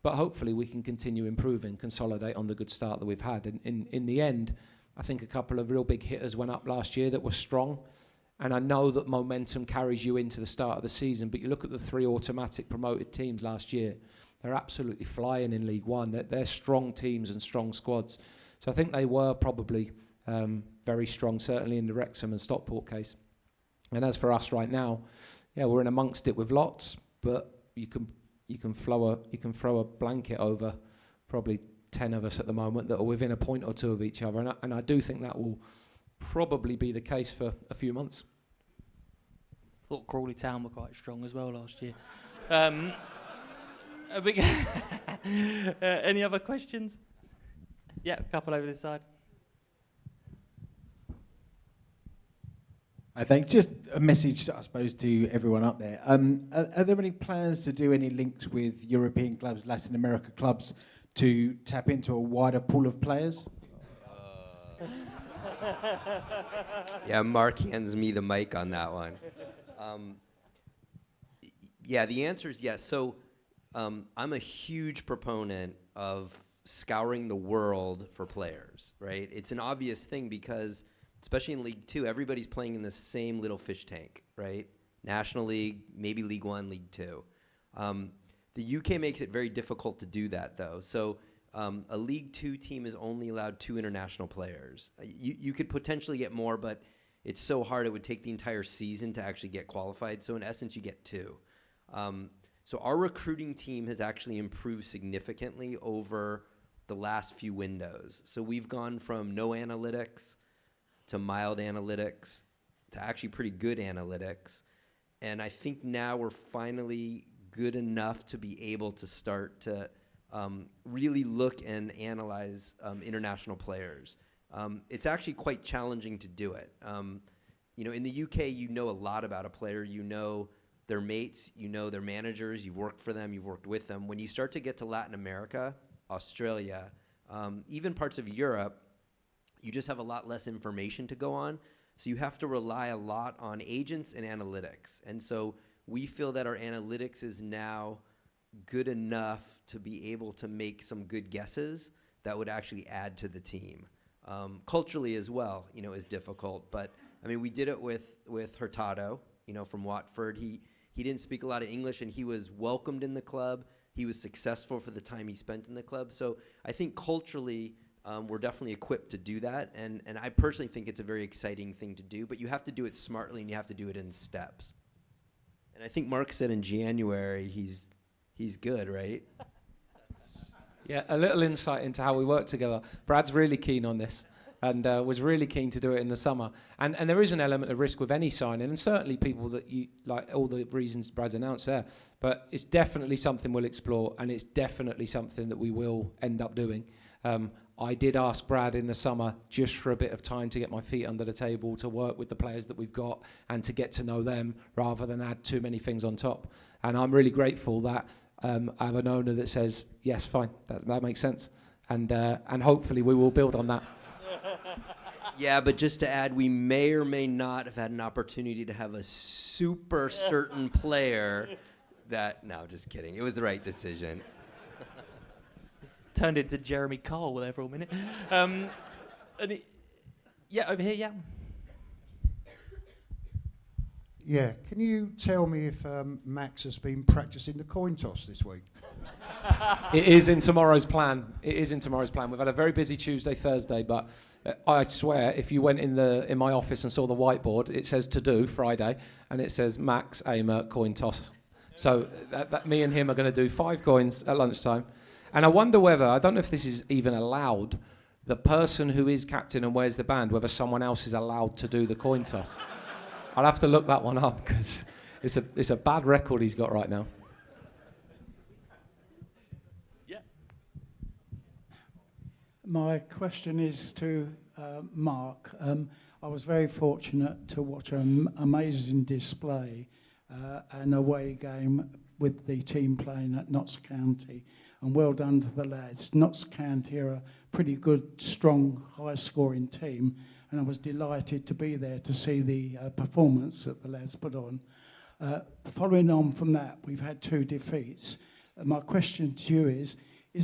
But hopefully we can continue improving, consolidate on the good start that we've had. And in the end, I think a couple of real big hitters went up last year that were strong. And I know that momentum carries you into the start of the season, but you look at the 3 automatic promoted teams last year, They're absolutely flying in League One. They're strong teams and strong squads. So I think they were probably very strong, certainly in the Wrexham and Stockport case. And as for us right now, yeah, we're in amongst it with lots, but you can throw a blanket over probably 10 of us at the moment that are within a point or two of each other, and I do think that will probably be the case for a few months. Thought Crawley Town were quite strong as well last year. Any other questions? Yeah, a couple over this side. I think just a message, I suppose, to everyone up there. Are there any plans to do any links with European clubs, Latin America clubs, to tap into a wider pool of players? Yeah, Mark hands me the mic on that one. Yeah, the answer is yes. So I'm a huge proponent of scouring the world for players, right? It's an obvious thing because, especially in League Two, everybody's playing in the same little fish tank, right? National League, maybe League One, League Two. The UK makes it very difficult to do that, though. So a League Two team is only allowed 2 international players. You could potentially get more, but it's so hard it would take the entire season to actually get qualified. So in essence, you get 2. So our recruiting team has actually improved significantly over the last few windows. So we've gone from no analytics to mild analytics to actually pretty good analytics. And I think now we're finally good enough to be able to start to really look and analyze international players. It's actually quite challenging to do it. You know, in the UK, you know a lot about a player. You know their mates, you know their managers, you've worked for them, you've worked with them. When you start to get to Latin America, Australia, even parts of Europe, you just have a lot less information to go on. So you have to rely a lot on agents and analytics. And so we feel that our analytics is now good enough to be able to make some good guesses that would actually add to the team. Culturally as well, you know, is difficult. But, I mean, we did it with Hurtado, you know, from Watford. He didn't speak a lot of English, and he was welcomed in the club. He was successful for the time he spent in the club. So I think culturally, we're definitely equipped to do that. And I personally think it's a very exciting thing to do, but you have to do it smartly and you have to do it in steps. And I think Mark said in January he's good, right? Yeah, a little insight into how we work together. Brad's really keen on this and was really keen to do it in the summer. And there is an element of risk with any signing, and certainly people that you, like all the reasons Brad's announced there, but it's definitely something we'll explore, and it's definitely something that we will end up doing. I did ask Brad in the summer just for a bit of time to get my feet under the table, to work with the players that we've got and to get to know them rather than add too many things on top. And I'm really grateful that I have an owner that says, yes, fine, that makes sense. And hopefully we will build on that. Yeah, but just to add, we may or may not have had an opportunity to have a super certain player that, no, just kidding. It was the right decision. Turned into Jeremy Cole there for a minute. Yeah, over here, yeah. Yeah, can you tell me if Max has been practicing the coin toss this week? It is in tomorrow's plan. It is in tomorrow's plan. We've had a very busy Tuesday, Thursday, but I swear, if you went in my office and saw the whiteboard, it says to do Friday, and it says Max, Ehmer, coin toss. So that me and him are going to do 5 coins at lunchtime. And I wonder whether, I don't know if this is even allowed, the person who is captain and wears the band, whether someone else is allowed to do the coin toss. I'll have to look that one up because it's a bad record he's got right now. Yeah. My question is to Mark. I was very fortunate to watch an amazing display, an away game with the team playing at Notts County. And well done to the lads. Notts County are a pretty good, strong, high-scoring team, and I was delighted to be there to see the performance that the lads put on. Following on from that, we've had 2 defeats. My question to you is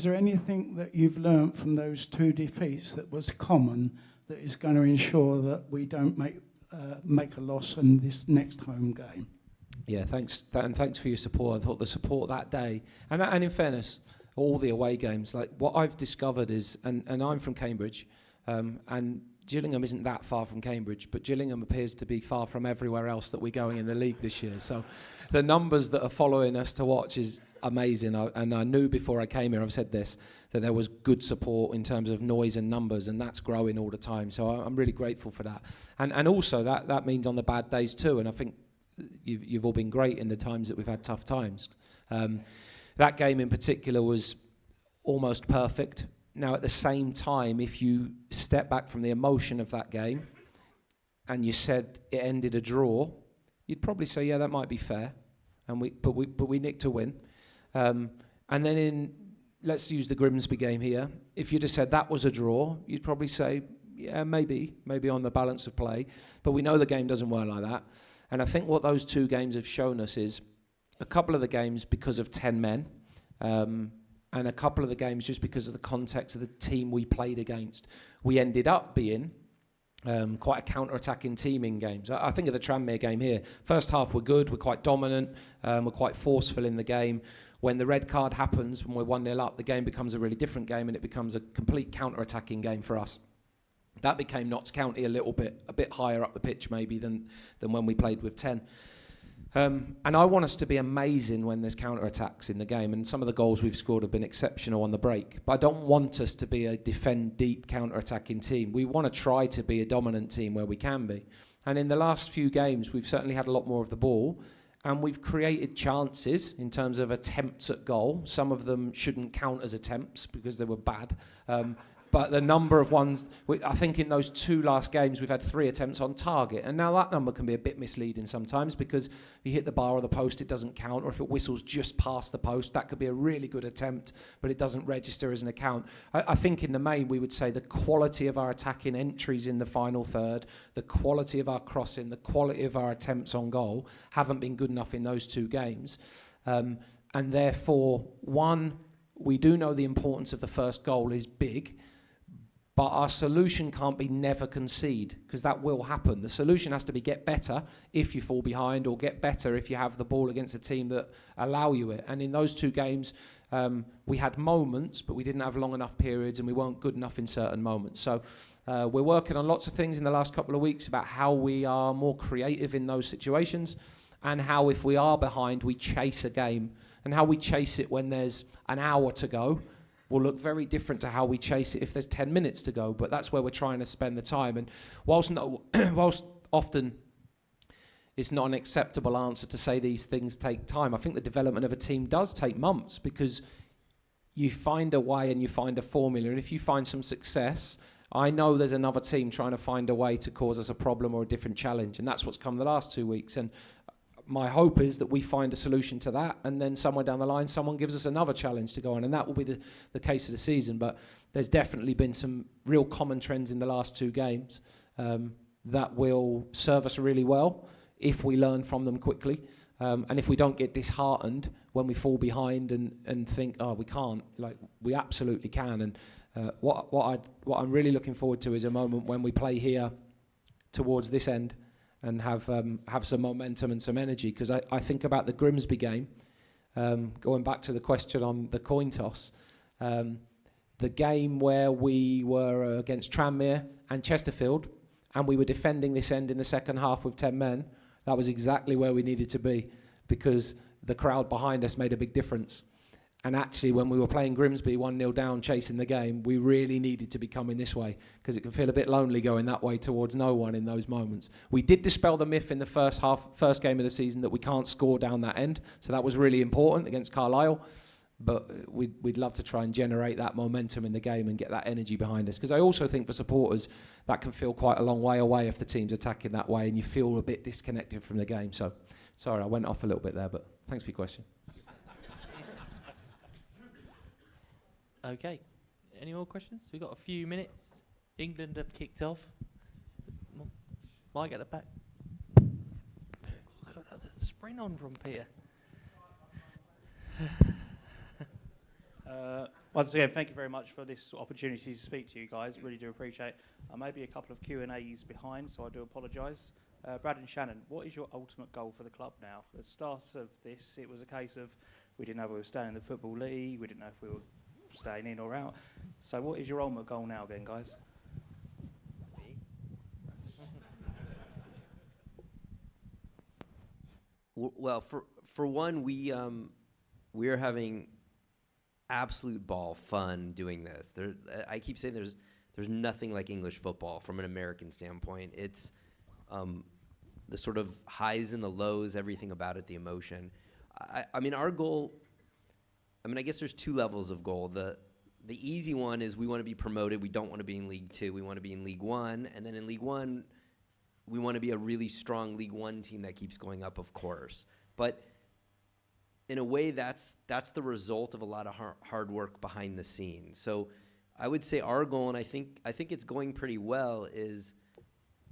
there anything that you've learnt from those 2 defeats that was common that is going to ensure that we don't make a loss in this next home game? Yeah, thanks, and thanks for your support. I thought the support that day, and in fairness, all the away games, like what I've discovered is, and I'm from Cambridge, and Gillingham isn't that far from Cambridge, but Gillingham appears to be far from everywhere else that we're going in the league this year. So the numbers that are following us to watch is amazing. And I knew before I came here, I've said this, that there was good support in terms of noise and numbers, and that's growing all the time. So I'm really grateful for that. And also that means on the bad days too, and I think you've all been great in the times that we've had tough times. That game in particular was almost perfect. Now, at the same time, if you step back from the emotion of that game and you said it ended a draw, you'd probably say, yeah, that might be fair. But we nicked a win. And then let's use the Grimsby game here. If you'd have said that was a draw, you'd probably say, yeah, maybe on the balance of play. But we know the game doesn't work like that. And I think what those two games have shown us is a couple of the games because of 10 men, and a couple of the games just because of the context of the team we played against. We ended up being quite a counter-attacking team in games. I think of the Tranmere game here. First half we're good, we're quite dominant, we're quite forceful in the game. When the red card happens, when we're 1-0 up, the game becomes a really different game and it becomes a complete counter-attacking game for us. That became Notts County a bit higher up the pitch maybe than when we played with 10. And I want us to be amazing when there's counter-attacks in the game, and some of the goals we've scored have been exceptional on the break. But I don't want us to be a defend deep counter-attacking team. We want to try to be a dominant team where we can be. And in the last few games, we've certainly had a lot more of the ball, and we've created chances in terms of attempts at goal. Some of them shouldn't count as attempts because they were bad. But the number of ones, I think in those two last games, we've had 3 attempts on target. And now that number can be a bit misleading sometimes because if you hit the bar or the post, it doesn't count. Or if it whistles just past the post, that could be a really good attempt, but it doesn't register as an account. I think in the main, we would say the quality of our attacking entries in the final third, the quality of our crossing, the quality of our attempts on goal haven't been good enough in those 2 games. And therefore, one, we do know the importance of the first goal is big. But our solution can't be never concede, because that will happen. The solution has to be get better if you fall behind, or get better if you have the ball against a team that allow you it. And in those 2 games, we had moments, but we didn't have long enough periods, and we weren't good enough in certain moments. So we're working on lots of things in the last couple of weeks about how we are more creative in those situations, and how if we are behind, we chase a game, and how we chase it when there's an hour to go will look very different to how we chase it if there's 10 minutes to go. But that's where we're trying to spend the time. And whilst often it's not an acceptable answer to say these things take time, I think the development of a team does take months, because you find a way and you find a formula. And if you find some success, I know there's another team trying to find a way to cause us a problem or a different challenge. And that's what's come the last 2 weeks. And my hope is that we find a solution to that, and then somewhere down the line, someone gives us another challenge to go on, and that will be the case of the season. But there's definitely been some real common trends in the last 2 games that will serve us really well if we learn from them quickly, and if we don't get disheartened when we fall behind and think, oh, we can't. Like, we absolutely can. And what I'm really looking forward to is a moment when we play here towards this end and have some momentum and some energy, because I think about the Grimsby game, going back to the question on the coin toss, the game where we were against Tranmere and Chesterfield, and we were defending this end in the second half with 10 men, that was exactly where we needed to be, because the crowd behind us made a big difference. And actually, when we were playing Grimsby 1-0 down, chasing the game, we really needed to be coming this way, because it can feel a bit lonely going that way towards no one in those moments. We did dispel the myth in the first game of the season that we can't score down that end, so that was really important against Carlisle. But we'd love to try and generate that momentum in the game and get that energy behind us, because I also think for supporters that can feel quite a long way away if the team's attacking that way and you feel a bit disconnected from the game. So, sorry, I went off a little bit there, but thanks for your question. Okay. Any more questions? We've got a few minutes. England have kicked off. Mike at the back. Look at that sprint on from Peter. Once again, thank you very much for this opportunity to speak to you guys. Really do appreciate it. I may be a couple of Q&As behind, so I do apologise. Brad and Shannon, what is your ultimate goal for the club now? At the start of this, it was a case of we didn't know if we were staying in the Football League, we didn't know if we were staying in or out. So what is your ultimate goal now again, guys? Well, for one, we're having absolute ball fun doing this. I keep saying there's nothing like English football from an American standpoint. It's the sort of highs and the lows, everything about it, the emotion. I mean, our goal, I guess there's two levels of goal. The easy one is we want to be promoted. We don't want to be in League Two. We want to be in League One. And then in League One, we want to be a really strong League One team that keeps going up, of course. But in a way, that's the result of a lot of hard work behind the scenes. So I would say our goal, and I think it's going pretty well, is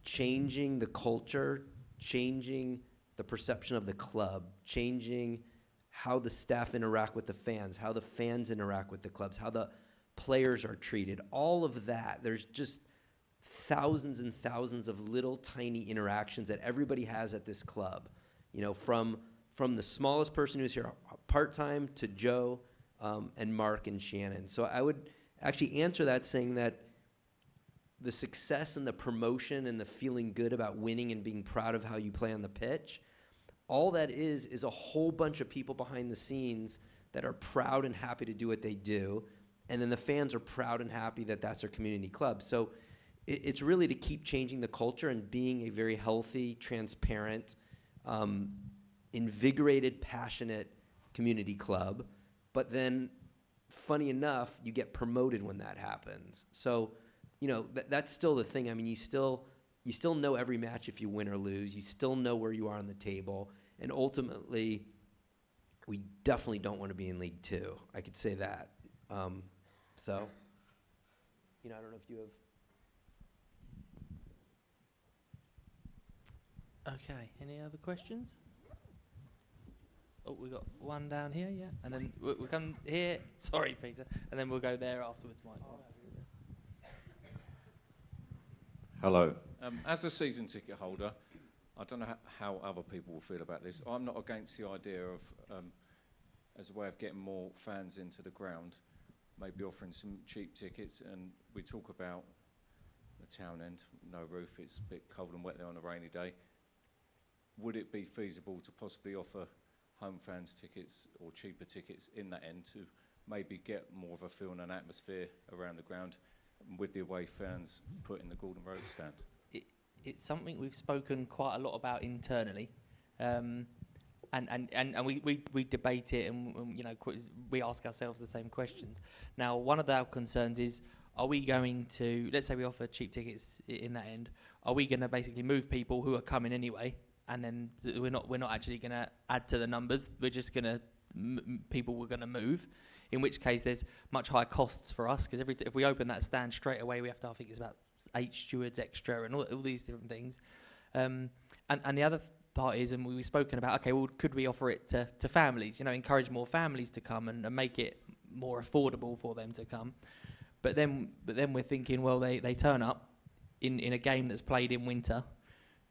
changing the culture, changing the perception of the club, changing how the staff interact with the fans, how the fans interact with the clubs, how the players are treated. All of that. There's just thousands and thousands of little tiny interactions that everybody has at this club, from the smallest person who's here part-time to Joe and Mark and Shannon. So I would actually answer that saying that the success and the promotion and the feeling good about winning and being proud of how you play on the pitch, all that is a whole bunch of people behind the scenes that are proud and happy to do what they do, and then the fans are proud and happy that that's their community club. So it's really to keep changing the culture and being a very healthy, transparent, invigorated, passionate community club. But then, funny enough, you get promoted when that happens. So, that's still the thing. I mean, you still know every match if you win or lose. You still know where you are on the table. And ultimately, we definitely don't want to be in League Two. I could say that. So, I don't know if you have... Okay, any other questions? Oh, we got one down here, yeah. And then we'll come here. Sorry, Peter. And then we'll go there afterwards, Mike. Hello. As a season ticket holder, I don't know how other people will feel about this. I'm not against the idea of, as a way of getting more fans into the ground, maybe offering some cheap tickets. And we talk about the town end, no roof, it's a bit cold and wet there on a rainy day. Would it be feasible to possibly offer home fans tickets or cheaper tickets in that end to maybe get more of a feel and an atmosphere around the ground with the away fans put in the Gordon Road stand? It's something we've spoken quite a lot about internally, and we debate it, and we ask ourselves the same questions. Now, one of our concerns is, are we going to, let's say we offer cheap tickets in that end, are we going to basically move people who are coming anyway? And then we're not actually going to add to the numbers. We're just going to people we're going to move. In which case, there's much higher costs for us because if we open that stand straight away, we have to. I think it's about 8 stewards extra and all these different things. And the other part is, and we've spoken about. Okay, well, could we offer it to families? Encourage more families to come and make it more affordable for them to come. But then we're thinking, well, they turn up in a game that's played in winter,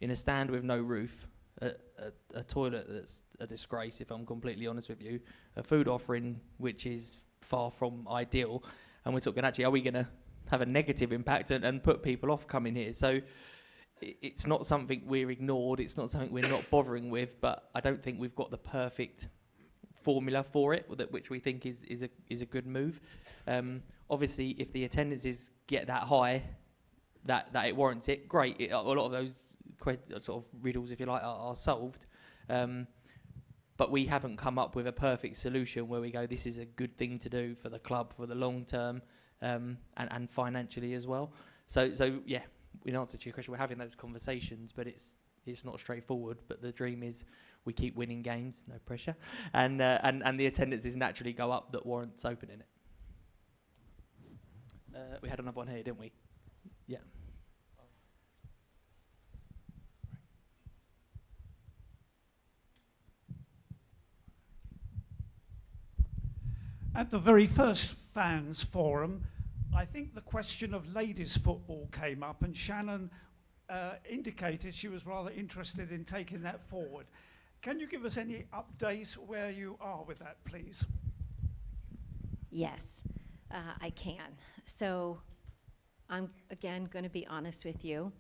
in a stand with no roof, a toilet that's a disgrace, if I'm completely honest with you, a food offering which is far from ideal, and we're talking, actually, are we going to have a negative impact and put people off coming here? So it's not something we're ignored, it's not something we're not bothering with, but I don't think we've got the perfect formula for it, which we think is a good move. Obviously, if the attendances get that high, that it warrants it, great. A lot of those sort of riddles, if you like, are solved. But we haven't come up with a perfect solution where we go, this is a good thing to do for the club for the long term, and financially as well. So yeah, in answer to your question, we're having those conversations, but it's not straightforward. But the dream is we keep winning games, no pressure, and the attendances naturally go up that warrants opening it. We had another one here, didn't we? Yeah. At the very first fans forum, I think the question of ladies football came up, and Shannon indicated she was rather interested in taking that forward. Can you give us any update where you are with that, please? Yes, I can. So I'm, again, going to be honest with you.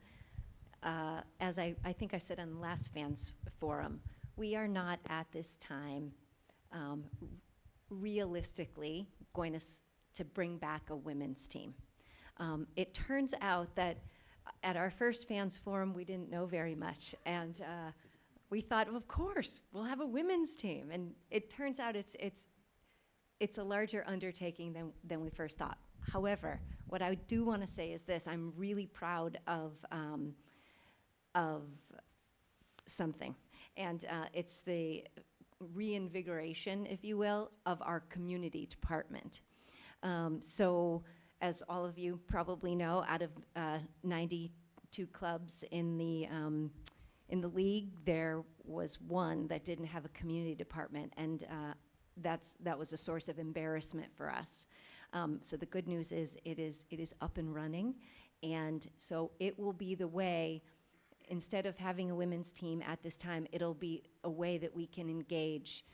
As I think I said on the last fans forum, we are not at this time realistically going to bring back a women's team. It turns out that at our first fans forum, we didn't know very much. And we thought, of course, we'll have a women's team. And it turns out it's a larger undertaking than we first thought. However, what I do want to say is this: I'm really proud of something, and it's the reinvigoration, if you will, of our community department. So, as all of you probably know, out of 92 clubs in the league, there was one that didn't have a community department, and that was a source of embarrassment for us. So the good news is it is up and running, and so it will be the way. Instead of having a women's team at this time, it'll be a way that we can engage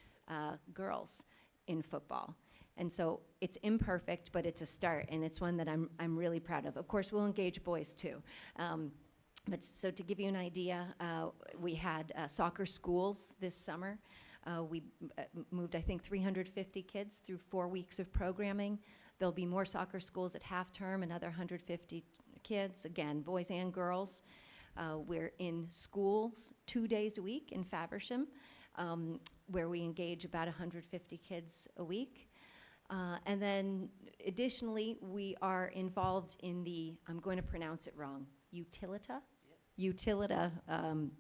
girls in football. And so it's imperfect, but it's a start, and it's one that I'm really proud of. Of course, we'll engage boys too. But so to give you an idea, we had soccer schools this summer. We moved, I think, 350 kids through 4 weeks of programming. There'll be more soccer schools at half-term, another 150 kids, again, boys and girls. We're in schools 2 days a week in Faversham, where we engage about 150 kids a week. And then additionally, we are involved in the, I'm going to pronounce it wrong, Utilita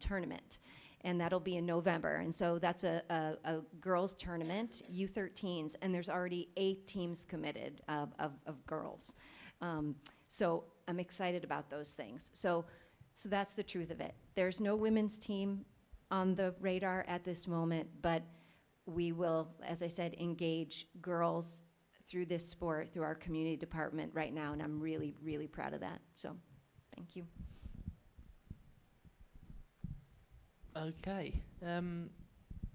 tournament. And that'll be in November. And so that's a girls tournament, U13s, and there's already 8 teams committed of girls. So I'm excited about those things. So that's the truth of it. There's no women's team on the radar at this moment, but we will, as I said, engage girls through this sport, through our community department right now, and I'm really, really proud of that. So, thank you. Okay.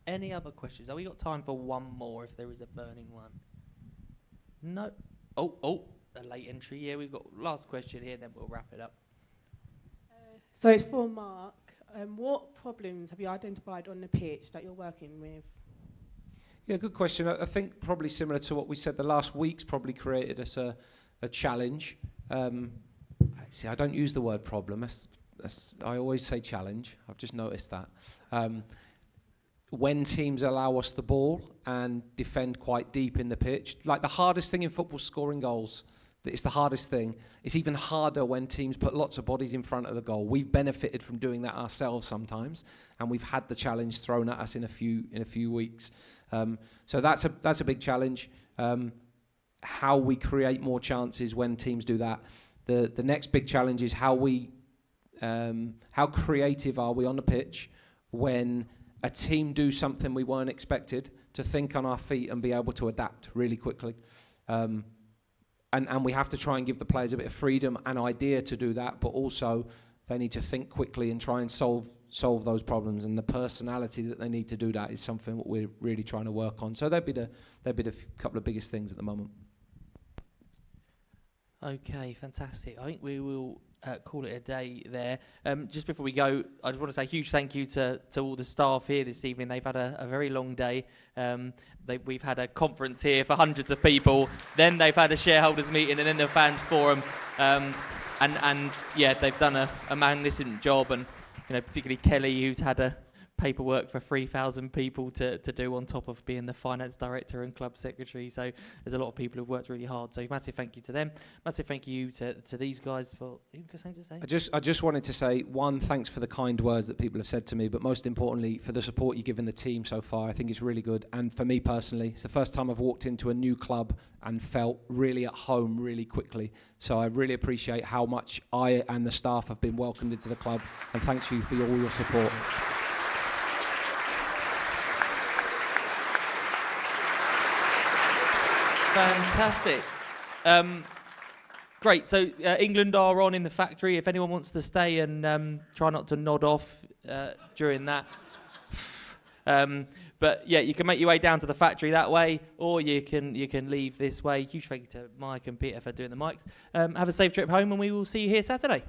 Any other questions? Have we got time for one more if there is a burning one? No. Oh, a late entry. Yeah, we've got last question here, then we'll wrap it up. So it's for Mark. What problems have you identified on the pitch that you're working with? Yeah, good question. I think probably similar to what we said, the last week's probably created us a challenge. See, I don't use the word problem. I always say challenge. I've just noticed that. When teams allow us the ball and defend quite deep in the pitch, like the hardest thing in football, scoring goals. It's the hardest thing. It's even harder when teams put lots of bodies in front of the goal. We've benefited from doing that ourselves sometimes, and we've had the challenge thrown at us in a few weeks. So that's a big challenge. How we create more chances when teams do that. The next big challenge is how creative are we on the pitch when a team do something we weren't expected, to think on our feet and be able to adapt really quickly. And we have to try and give the players a bit of freedom and idea to do that, but also they need to think quickly and try and solve those problems. And the personality that they need to do that is something that we're really trying to work on. So that'd be the couple of biggest things at the moment. Okay, fantastic. I think we will call it a day there. Just before we go, I just want to say a huge thank you to all the staff here this evening. They've had a very long day. We've had a conference here for hundreds of people. Then they've had a shareholders meeting, and then the fans forum. And yeah, they've done a magnificent job. And particularly Kelly, who's had a paperwork for 3,000 people to do on top of being the finance director and club secretary. So there's a lot of people who've worked really hard. So massive thank you to them. Massive thank you to these guys for... You got something to say? I just wanted to say, one, thanks for the kind words that people have said to me, but most importantly, for the support you've given the team so far. I think it's really good. And for me personally, it's the first time I've walked into a new club and felt really at home really quickly. So I really appreciate how much I and the staff have been welcomed into the club. And thanks to you for all your support. Fantastic. Great. So England are on in the factory. If anyone wants to stay and try not to nod off during that. But yeah, you can make your way down to the factory that way, or you can leave this way. Huge thank you to Mike and Peter for doing the mics. Have a safe trip home, and we will see you here Saturday.